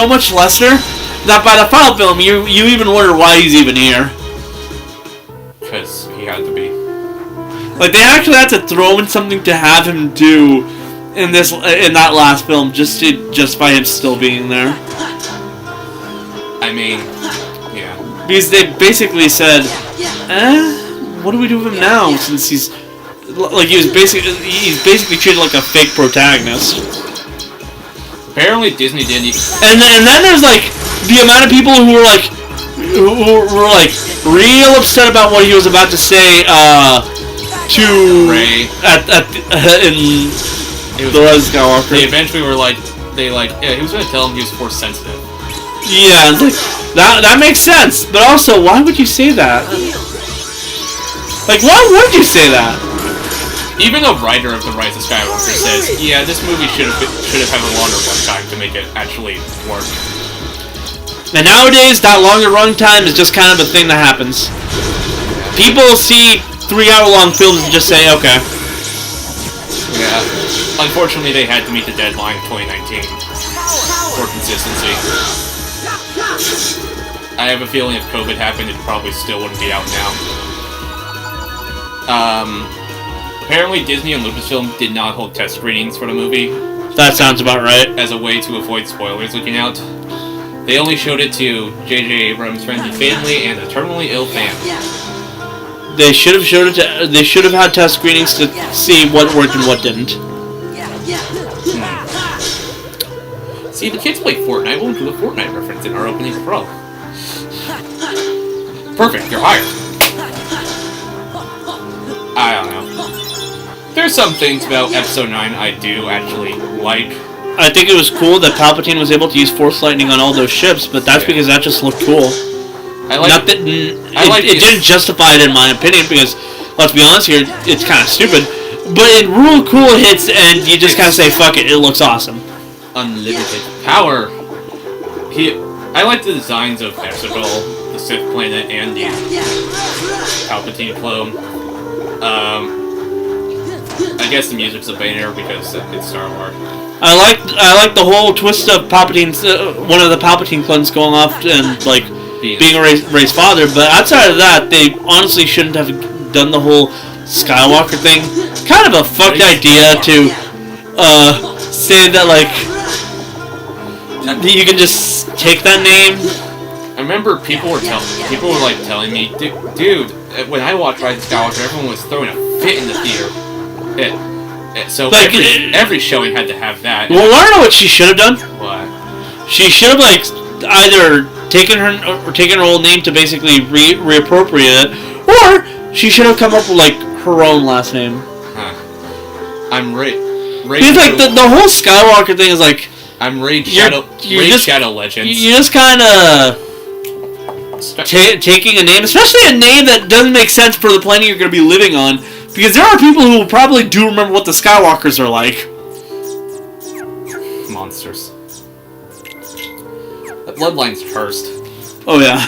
much lesser that by the final film, you even wonder why he's even here. Because he had to be. Like, they actually had to throw in something to have him do in that last film just to justify him still being there. I mean, yeah. Because they basically said, what do we do with him now? Since he's basically treated like a fake protagonist. Apparently Disney didn't. And then there's like the amount of people who were like real upset about what he was about to say to Ray in The Rise of Skywalker. They eventually were like, yeah, he was going to tell him he was Force sensitive. Yeah, like, that makes sense. But also, why would you say that? Like, why would you say that? Even a writer of The Rise of Skywalker says, yeah, this movie should have had a longer runtime to make it actually work. And nowadays, that longer runtime is just kind of a thing that happens. People see 3-hour-long films and just say, okay. Yeah. Unfortunately, they had to meet the deadline of 2019 for consistency. I have a feeling if COVID happened, it probably still wouldn't be out now. Apparently Disney and Lucasfilm did not hold test screenings for the movie. That sounds about right. As a way to avoid spoilers leaking out. They only showed it to J.J. Abrams' friends and family and a terminally ill fan. They should have showed it to. They should have had test screenings to see what worked and what didn't. See, the kids play Fortnite. We'll do a Fortnite reference in our opening pro. Perfect, you're hired. I don't know. There's some things about Episode 9 I do actually like. I think it was cool that Palpatine was able to use Force Lightning on all those ships, but that's because that just looked cool. It didn't justify it in my opinion, because, let's be honest here, it's kind of stupid. But it real cool hits, and you just kind of say, fuck it, it looks awesome. Unlimited power. I like the designs of Exegol, the Sith planet, and the Palpatine clone. I guess the music's a banger because it's Star Wars. I like the whole twist of Palpatine's one of the Palpatine clones going off and like being Rey's father. But outside of that, they honestly shouldn't have done the whole Skywalker thing. Kind of a fucked idea to say that like you can just take that name. I remember people were telling me, dude, when I watched Rise of Skywalker, everyone was throwing a fit in the theater. So like, every showing had to have that. Well, I don't know what she should have done. What? She should have like either taken her old name to basically reappropriate it, or she should have come up with like her own last name. Huh. I'm Rey. Because like the whole Skywalker thing is like I'm Rey Shadow Legends. You're just kind of taking a name, especially a name that doesn't make sense for the planet you're going to be living on. Because there are people who probably do remember what the Skywalkers are like. Monsters. That bloodline's cursed. Oh yeah.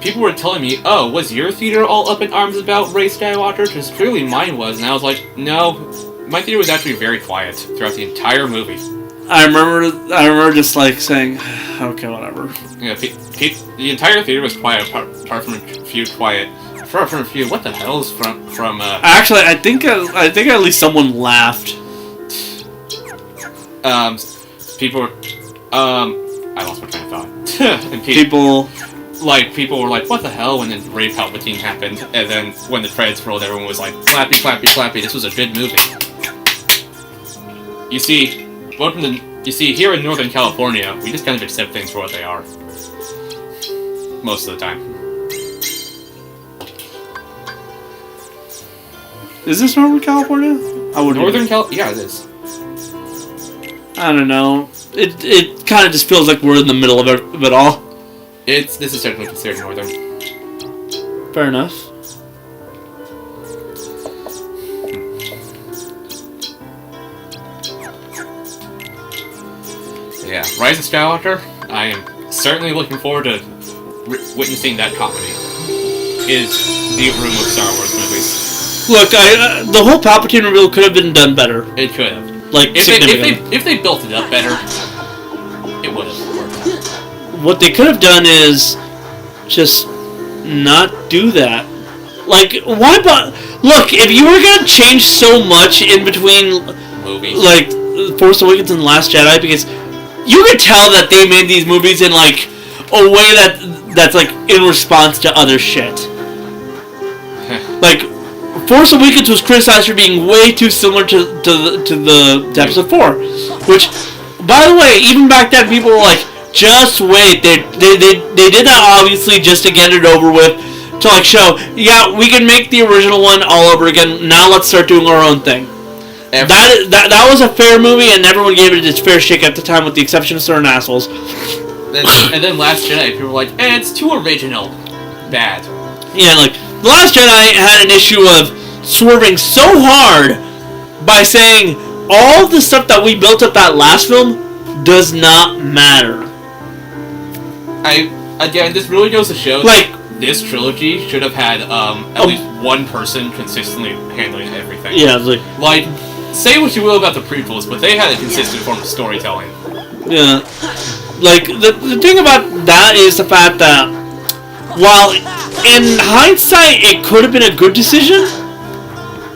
People were telling me, oh, was your theater all up in arms about Rey Skywalker? Because clearly mine was, and I was like, no, my theater was actually very quiet throughout the entire movie. I remember just like saying, okay, whatever. Yeah, the entire theater was quiet apart from a few what the hell is from Actually, I think at least someone laughed. People were, I lost my train of thought. And people were like, what the hell, when then Rey Palpatine happened, and then when the credits rolled, everyone was like, clappy, clappy, clappy, this was a good movie. You see, here in Northern California, we just kind of accept things for what they are. Most of the time. Is this Northern California? Yeah, it is. I don't know. It kind of just feels like we're in the middle of it all. This is technically considered northern. Fair enough. Yeah, Rise of Skywalker. I am certainly looking forward to witnessing that comedy. Is the room of Star Wars movies. Look, the whole Palpatine reveal could have been done better. It could have. Like, if they built it up better, it would have worked. What they could have done is just not do that. Like, why? But look, if you were gonna change so much in between, Movies. like Force Awakens and Last Jedi, because you could tell that they made these movies in like a way that's like in response to other shit. Like, Force Awakens was criticized for being way too similar to Episode 4, which, by the way, even back then people were like, just wait, they did that obviously just to get it over with, to like show, yeah, we can make the original one all over again, now let's start doing our own thing. That was a fair movie, and everyone gave it its fair shake at the time, with the exception of certain assholes. And then Last Jedi, people were like, it's too original. Bad. Yeah, like, The Last Jedi had an issue of swerving so hard by saying all the stuff that we built up that last film does not matter. Again, this really goes to show like this trilogy should have had at least one person consistently handling everything. Yeah, like say what you will about the prequels, but they had a consistent form of storytelling. Yeah, like the thing about that is the fact that while in hindsight it could have been a good decision,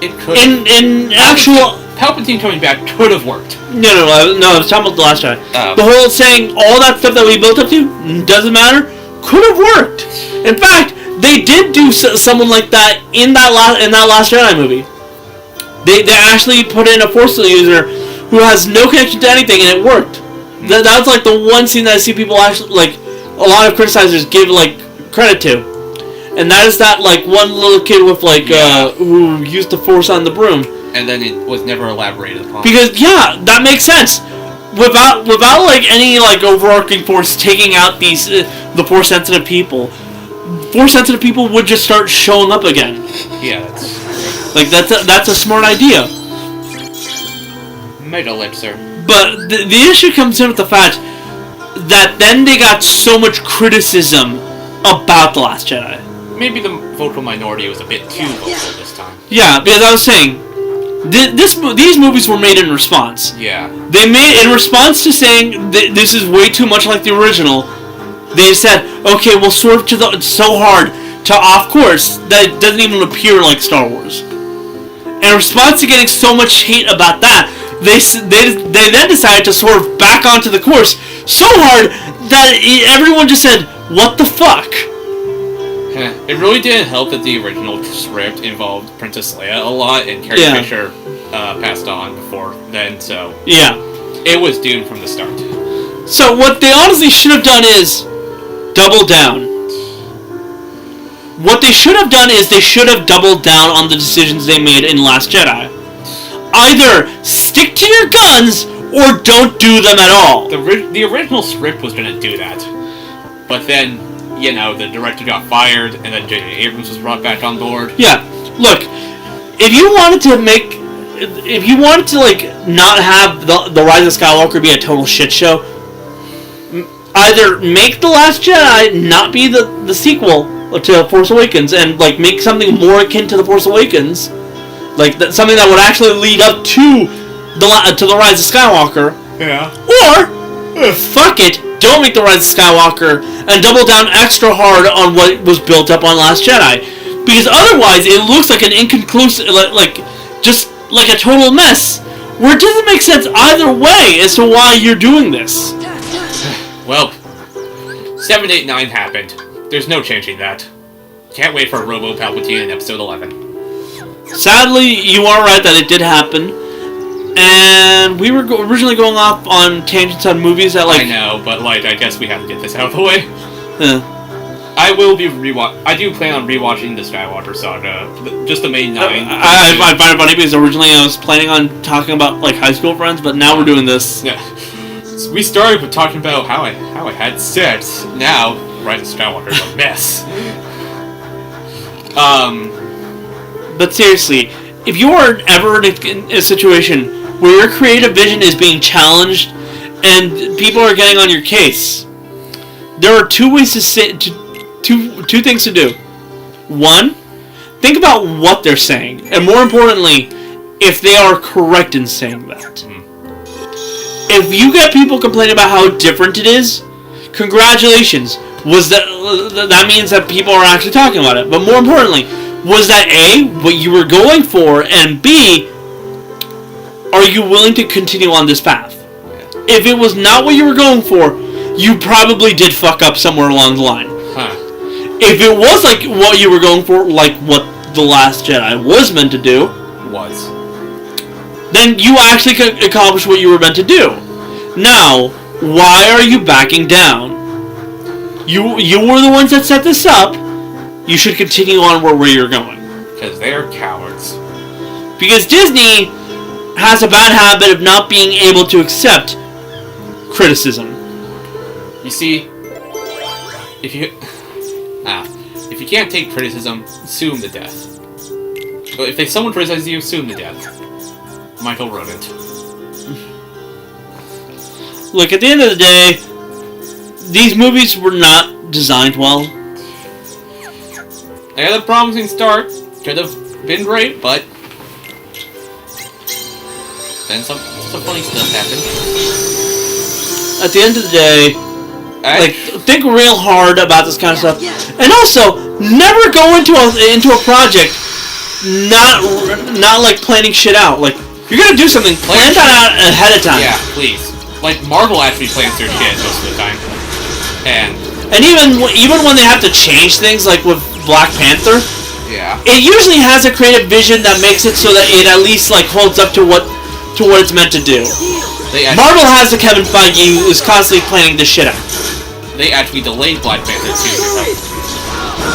it could. In actual Palpatine coming back could have worked. No, I was talking about The Last Jedi. Oh. The whole saying all that stuff that we built up to doesn't matter could have worked. In fact, they did do someone like that in that Last Jedi movie. They actually put in a Force user who has no connection to anything, and it worked. That was like the one scene that I see people actually, like, a lot of criticizers give like credit to, and that is that like one little kid with like who used the Force on the broom. And then it was never elaborated upon. Because that makes sense. Without like any like overarching force taking out these the Force sensitive people would just start showing up again. Yeah, that's a smart idea. Mega elixir. But the issue comes in with the fact that then they got so much criticism about The Last Jedi. Maybe the vocal minority was a bit too vocal this time. Yeah, because I was saying, these movies were made in response. Yeah. They made in response to saying this is way too much like the original. They said, okay, we'll swerve so hard to off course that it doesn't even appear like Star Wars. In response to getting so much hate about that, they then decided to swerve back onto the course so hard that everyone just said, "What the fuck?" It really didn't help that the original script involved Princess Leia a lot, and Carrie Fisher passed on before then, so yeah, it was doomed from the start. So what they honestly should have done is double down. What they should have done is they should have doubled down on the decisions they made in Last Jedi. Either stick to your guns or don't do them at all. The original script was going to do that, but then, you know, the director got fired, and then J.J. Abrams was brought back on board. Yeah, look, if you wanted to like not have the Rise of Skywalker be a total shit show, either make The Last Jedi not be the sequel to Force Awakens and like make something more akin to The Force Awakens, like something that would actually lead up to the Rise of Skywalker. Yeah. Or fuck it, don't make The Rise of Skywalker and double down extra hard on what was built up on Last Jedi, because otherwise it looks like an inconclusive, like just like a total mess, where it doesn't make sense either way as to why you're doing this. Well, 789 happened. There's no changing that. Can't wait for Robo Palpatine in Episode 11. Sadly, you are right that it did happen, and we were originally going off on tangents on movies that like. I know, but like I guess we have to get this out of the way. Yeah. I will be I do plan on rewatching the Skywalker saga, just the main 9. I find it funny because originally I was planning on talking about like high school friends, but now we're doing this. Yeah. So we started with talking about how I had sex. Now, Rise of Skywalker is a mess. But seriously, if you are ever in a situation where your creative vision is being challenged and people are getting on your case, there are two ways two things to do. One, think about what they're saying, and more importantly, if they are correct in saying that. If you get people complaining about how different it is, congratulations. That means that people are actually talking about it. But more importantly, Was that A, what you were going for, and B, are you willing to continue on this path? If it was not what you were going for, you probably did fuck up somewhere along the line. Huh. If it was like what you were going for, like what The Last Jedi was meant to do, then you actually could accomplish what you were meant to do. Now, why are you backing down? You were the ones that set this up. You should continue on where you're going. Because they're cowards. Because Disney has a bad habit of not being able to accept criticism. You see, if you can't take criticism, sue them to death. But if someone criticizes you, sue them to death. Michael wrote it. Look, at the end of the day, these movies were not designed well. They had a promising start. Could have been great, but then some funny stuff happened. At the end of the day, think real hard about this kind of stuff, and also never go into a project not like planning shit out. Like, you're gonna do something, plan that out ahead of time. Yeah, please. Like, Marvel actually plans their shit most of the time, and even when they have to change things, like with Black Panther, yeah, it usually has a creative vision that makes it so that it at least like holds up to what it's meant to do. Marvel has the Kevin Feige who is constantly planning this shit out. They actually delayed Black Panther 2.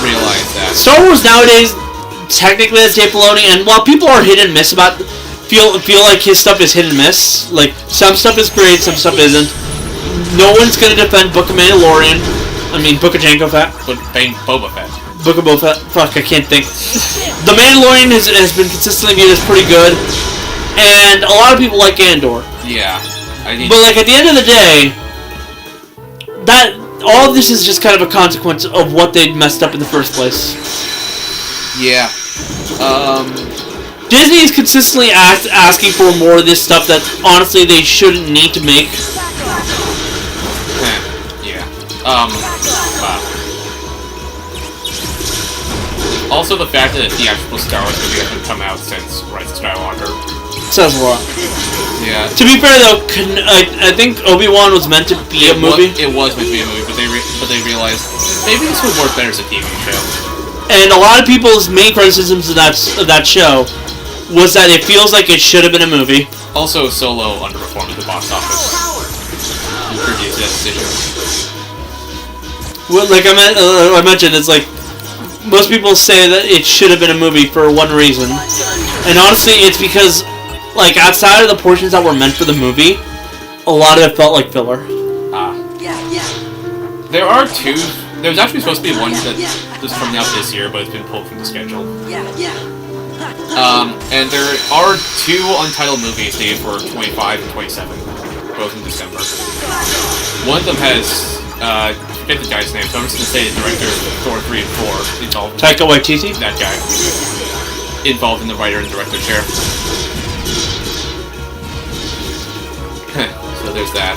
Realize that. Star Wars nowadays technically has Dave Filoni, and while people are hit and miss about feel like his stuff is hit and miss, like some stuff is great, some stuff isn't. No one's gonna defend Book of Mandalorian. Book of Jango Fett. Boba Fett. Book of Boba Fett. Fuck, I can't think. The Mandalorian has been consistently viewed as pretty good, and a lot of people like Andor. Yeah. But like at the end of the day, that all of this is just kind of a consequence of what they messed up in the first place. Yeah. Disney is consistently asking for more of this stuff that honestly they shouldn't need to make. Yeah. Also, the fact that a theatrical Star Wars movie hasn't come out since Rise of Skywalker says a lot. Yeah. To be fair though, I think Obi-Wan was meant to be a movie. It was meant to be a movie, but they realized maybe this would work better as a TV show. And a lot of people's main criticisms of that show was that it feels like it should have been a movie. Also, Solo underperformed at the box office. Previous to that decision. Well, like I mentioned, it's like most people say that it should have been a movie for one reason, and honestly, it's because like outside of the portions that were meant for the movie, a lot of it felt like filler. There are two. There was actually supposed to be one that was coming out this year, but it's been pulled from the schedule. And there are two untitled movies dated for 25 and 27, both in December. One of them has, I forget the guy's name, so I'm just going to say the director of Thor 3 and 4 involved. Taika Waititi? That guy. Involved in the writer and director chair. So there's that.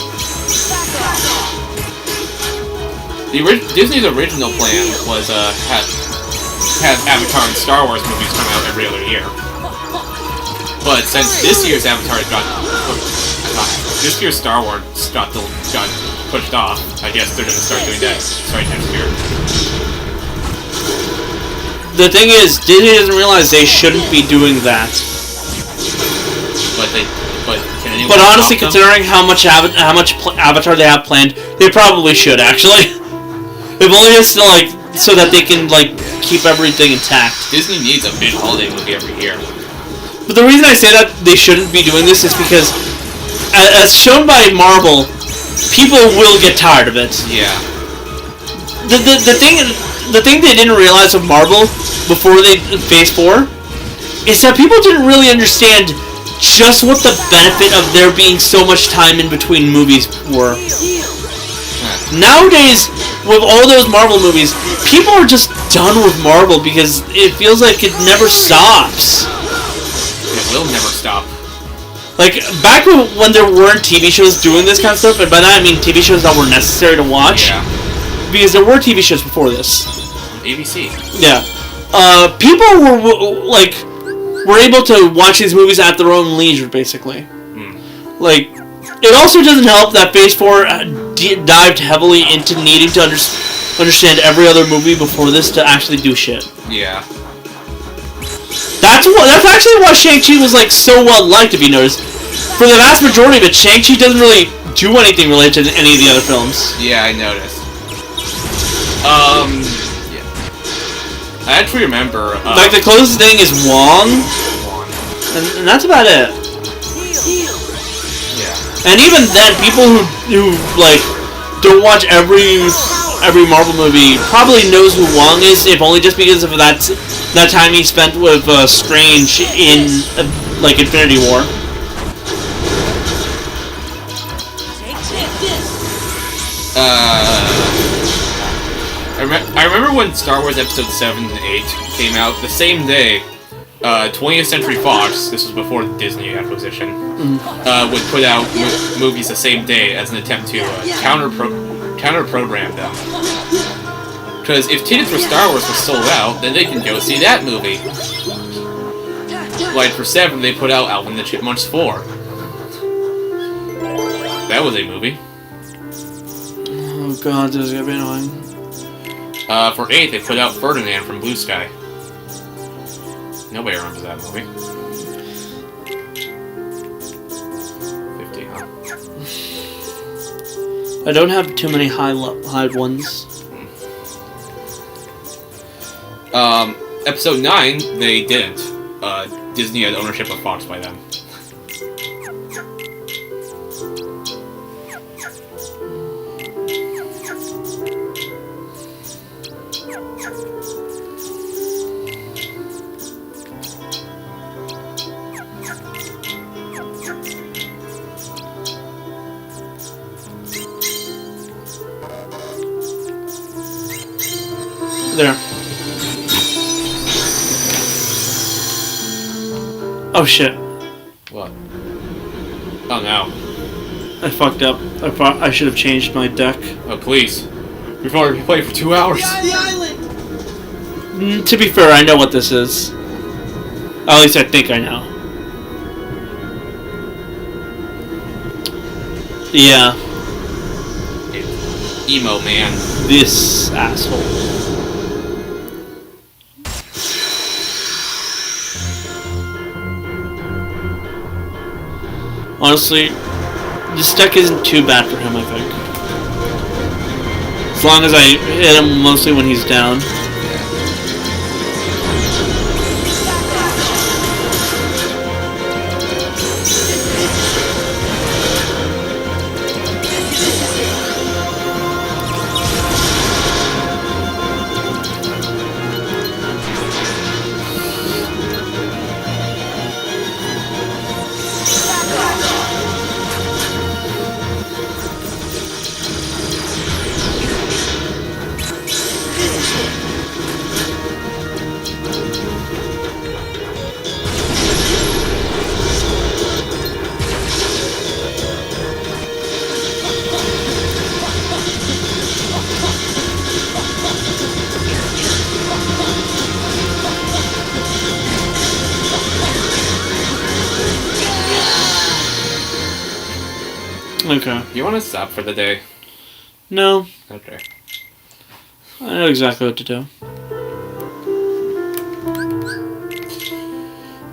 Disney's original plan was have Avatar and Star Wars movies come out every other year. But since this year's Avatar this year's Star Wars got pushed off, I guess they're going to start doing that starting next year. The thing is, Disney doesn't realize they shouldn't be doing that. But honestly, considering how much Avatar they have planned, they probably should actually. If only just so that they can keep everything intact. Disney needs a big holiday movie every year. But the reason I say that they shouldn't be doing this is because, as shown by Marvel, people will get tired of it. Yeah. The thing they didn't realize of Marvel before Phase 4 is that people didn't really understand just what the benefit of there being so much time in between movies were. Nowadays, with all those Marvel movies, people are just done with Marvel because it feels like it never stops. It will never stop. Like, back when there weren't TV shows doing this kind of stuff, and by that I mean TV shows that were necessary to watch. Yeah. Because there were TV shows before this. ABC. Yeah. people were able to watch these movies at their own leisure, basically. Like, it also doesn't help that Phase 4 dived heavily into needing to understand every other movie before this to actually do shit. Yeah. That's actually why Shang-Chi was like so well liked, if you notice. For the vast majority of it, Shang-Chi doesn't really do anything related to any of the other films. Yeah, I noticed. Yeah. I actually remember. Like, the closest thing is Wong, and that's about it. Yeah. And even then, people who like don't watch every Marvel movie probably knows who Wong is, if only just because of that time he spent with Strange in like Infinity War. I remember when Star Wars Episode 7 and 8 came out the same day. 20th Century Fox, this was before the Disney acquisition, would put out movies the same day as an attempt to counter-program them. Because if tickets for Star Wars were sold out, then they can go see that movie. Like for 7, they put out Alvin and the Chipmunks 4. That was a movie. Oh god, this is gonna be annoying. For 8, they put out Ferdinand from Blue Sky. Nobody remembers that movie. 50, huh? I don't have too many high ones. Episode 9, they didn't. Disney had ownership of Fox by then. There. Oh shit. What? Oh no. I fucked up. I should have changed my deck. Oh please. We've already played for 2 hours. The island. To be fair, I know what this is. At least I think I know. Yeah. Emo man. This asshole. Honestly, this deck isn't too bad for him, I think. As long as I hit him mostly when he's down. Okay. You want to stop for the day? No. Okay. I know exactly what to do.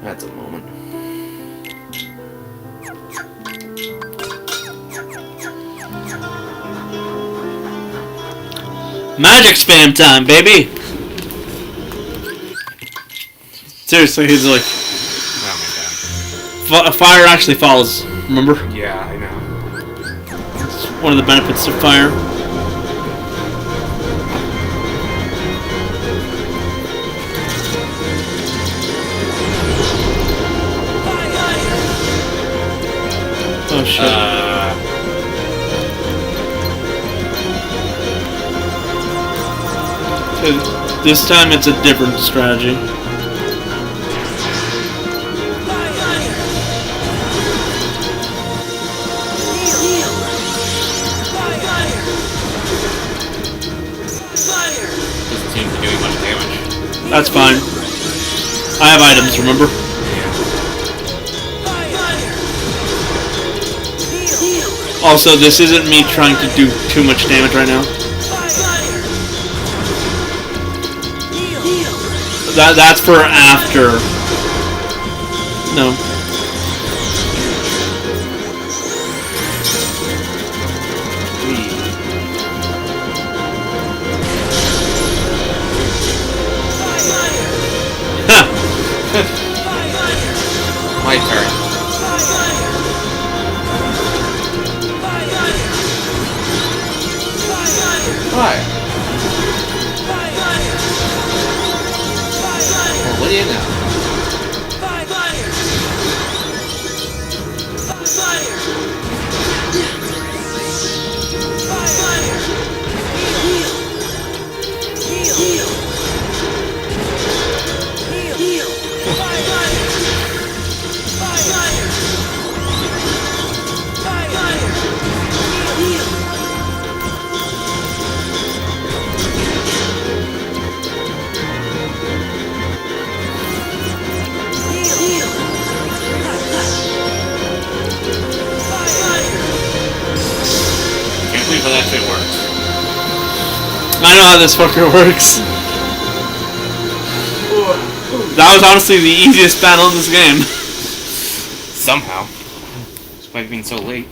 That's a moment. Magic spam time, baby! Seriously, he's like... Oh Fire actually falls, remember? my god. Yeah, I know. It's one of the benefits of fire. Oh shit. This time it's a different strategy. Doesn't seem to be doing much damage. That's fine. I have items, remember? Also, this isn't me trying to do too much damage right now. That's for after. No. My turn. Why? Well, what do you know? Can't believe how that shit works. I know how this fucker works. That was honestly the easiest battle in this game. Somehow. Despite being so late.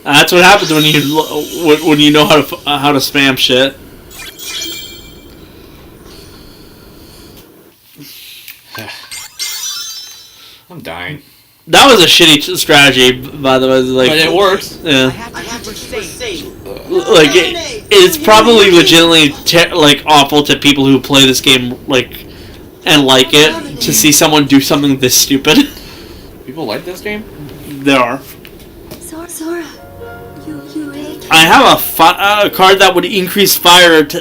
That's what happens when you know how to spam shit. I'm dying. That was a shitty strategy, by the way. Like, But it works. Yeah. I have to say, Like it's probably legitimately like awful to people who play this game and like it to see someone do something this stupid. People like this game? There are. Sora, you I have a card that would increase fire's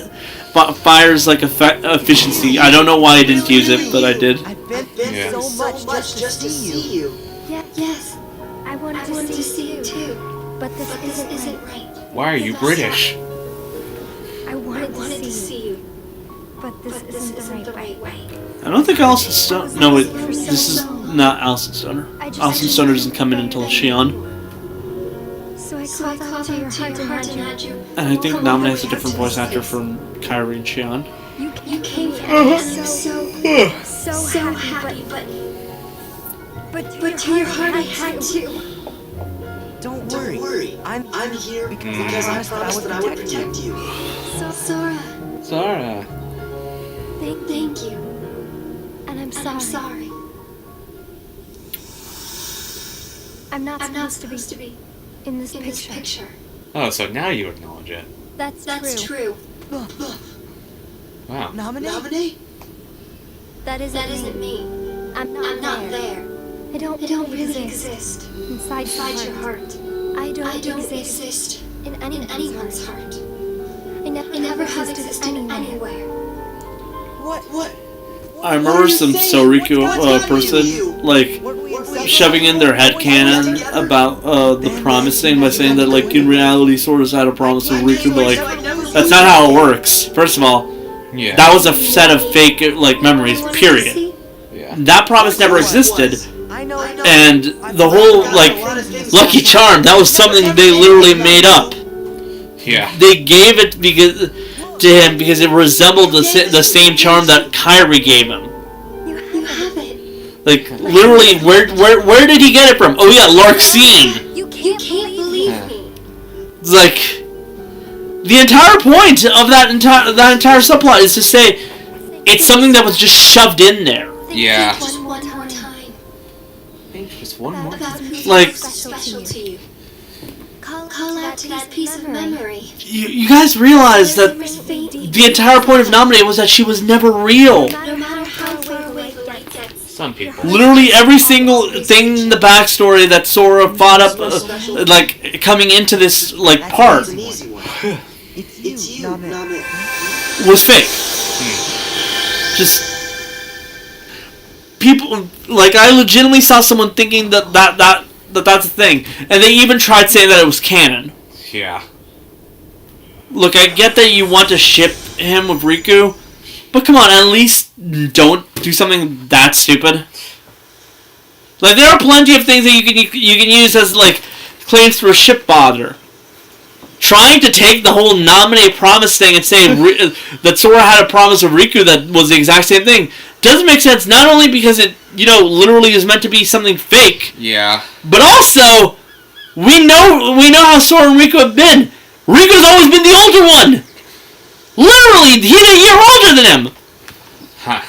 like efficiency. I don't know why I didn't use it, but I did. I've been Yeah. so much just to see you. Yes, I wanted to see you too, but this isn't right. Why are you British? I wanted to see you, but this isn't the right way. I don't think Alison Stoner. No, this is not Alison Stoner. Alison Stoner doesn't come in until Shion. So I called out to your heart and had you. And I think Namine has a different voice actor from Kairi and Shion. You came so happy, but to your heart I had to. Don't worry. I'm here because I promised that I would protect you. So Sora, Zara. thank you, and I'm sorry. I'm not supposed to be in this picture. Oh, so now you acknowledge it. That's true. Wow. Nominate? That isn't me. I'm not there. I don't really exist inside your heart. I don't exist in anyone's heart. I never have existed anywhere. What? I remember some Soriku person like shoving in their headcanon about the promise thing by saying that like in reality Sora's had a promise with Riku, but like that's not how it works. First of all, Yeah. that was a set of fake like memories. Period. Yeah. That promise never existed. I know. And the whole like Lucky Charm, that was something they literally made up. Yeah. They gave it to him because it resembled the same charm that Kairi gave him. You have it. Like literally, where did he get it from? Oh yeah, Larxene. You can't believe me. It's like the entire point of that entire subplot is to say it's something that was just shoved in there. Yeah. One more time. Just one more. Like Special to you. Call out to that piece of memory. you guys realize that the entire point of Nominate was that she was never real. No matter how far away the light gets. Some people. Literally every single thing in the backstory that Sora fought up, like coming into this like part, It's an easy one. It's you, Nominate. was fake. Just people like I legitimately saw someone thinking that's a thing, and they even tried saying that it was canon. Yeah. Look, I get that you want to ship him with Riku, but come on, at least don't do something that stupid. Like, there are plenty of things that you can use as, like, claims for ship bother. Trying to take the whole nominate promise thing and say that Sora had a promise of Riku that was the exact same thing doesn't make sense, not only because it, literally is meant to be something fake. Yeah. But also, we know how Sora and Riku have been. Riku's always been the older one! Literally, he's a year older than him! Huh.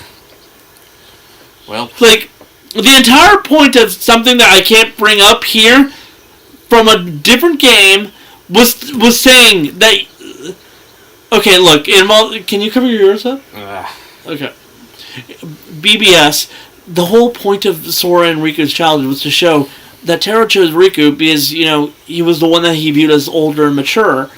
Well. Like, the entire point of something that I can't bring up here from a different game was saying that... Okay, look, can you cover your ears up? Okay. BBS, the whole point of Sora and Riku's childhood was to show that Taro chose Riku because, he was the one that he viewed as older and mature.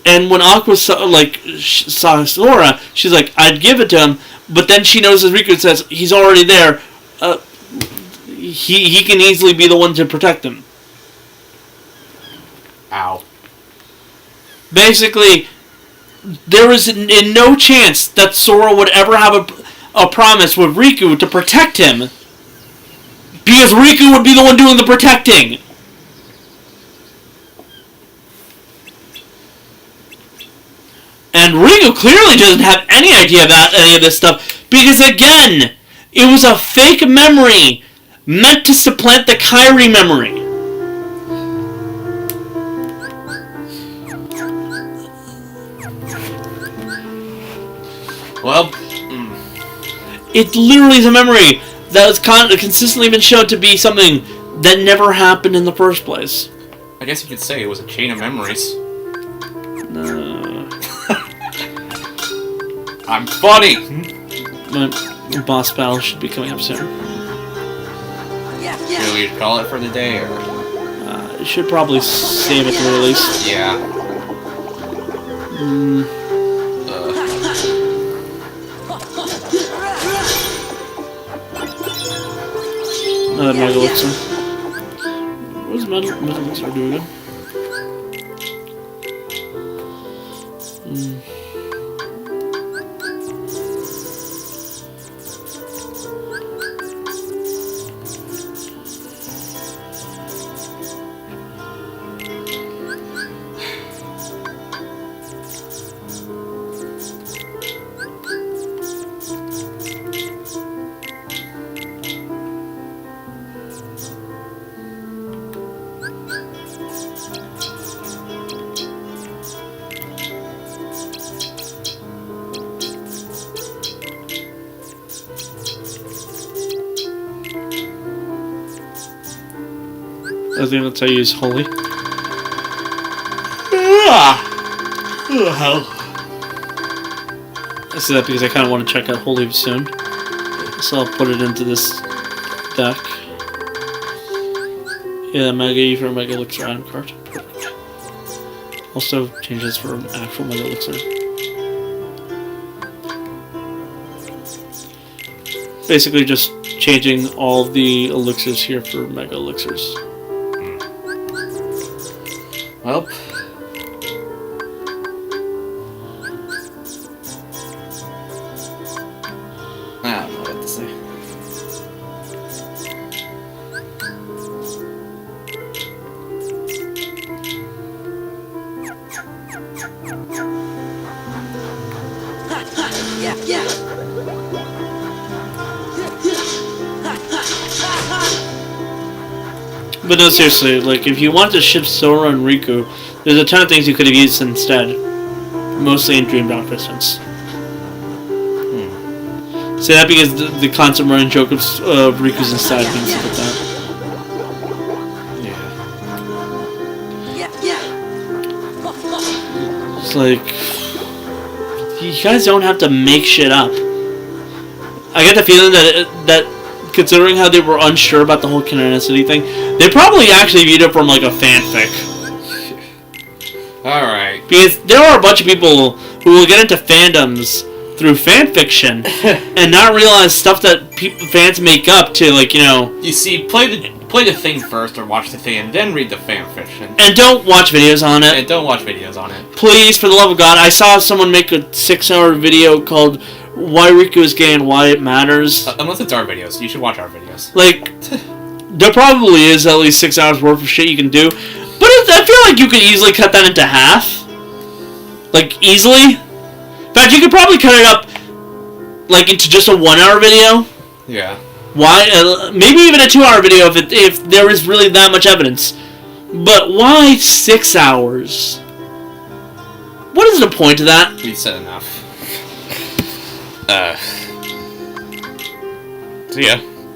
And when Aqua saw Sora, she's like, I'd give it to him, but then she notices Riku and says, he's already there. He can easily be the one to protect him. Ow. Basically, there is in no chance that Sora would ever have a promise with Riku to protect him, because Riku would be the one doing the protecting. And Riku clearly doesn't have any idea about any of this stuff, because again, it was a fake memory meant to supplant the Kairi memory. Well, it literally is a memory that has consistently been shown to be something that never happened in the first place. I guess you could say it was a chain of memories. I'm funny! My boss battle should be coming up soon. Should we call it for the day, or...? I should probably save it for release. Yeah. Another Mega Elixir. What does Mega Elixir do again? I think that's how you use Holy. I say that because I kind of want to check out Holy soon. So I'll put it into this deck. Yeah, Mega E for a Mega Elixir item card. Perfect. Also changes for an actual Mega Elixir. Basically just changing all the elixirs here for Mega Elixirs. Well. I don't know what to say. But no, seriously, like, if you want to ship Sora and Riku, there's a ton of things you could have used instead. Mostly in Dream Dawn, for instance. Say that because the constant running joke of Riku's inside and stuff like that. It's like, you guys don't have to make shit up. I get the feeling that considering how they were unsure about the whole canonicity thing, they probably actually viewed it from like a fanfic. Alright. Because there are a bunch of people who will get into fandoms through fanfiction and not realize stuff that fans make up to, like, you know... You see, play the play the thing first or watch the thing and then read the fan fiction. And don't watch videos on it. And don't watch videos on it. Please, for the love of God. I saw someone make a 6-hour video called Why Riku is Gay and Why It Matters. Unless it's our videos. You should watch our videos. Like, there probably is at least 6 hours worth of shit you can do. But I feel like you could easily cut that into half. Like, easily. In fact, you could probably cut it up, like, into just a 1-hour video. Yeah. Why? Maybe even a 2-hour video if there is really that much evidence. But why 6 hours? What is the point of that? We said enough. So yeah.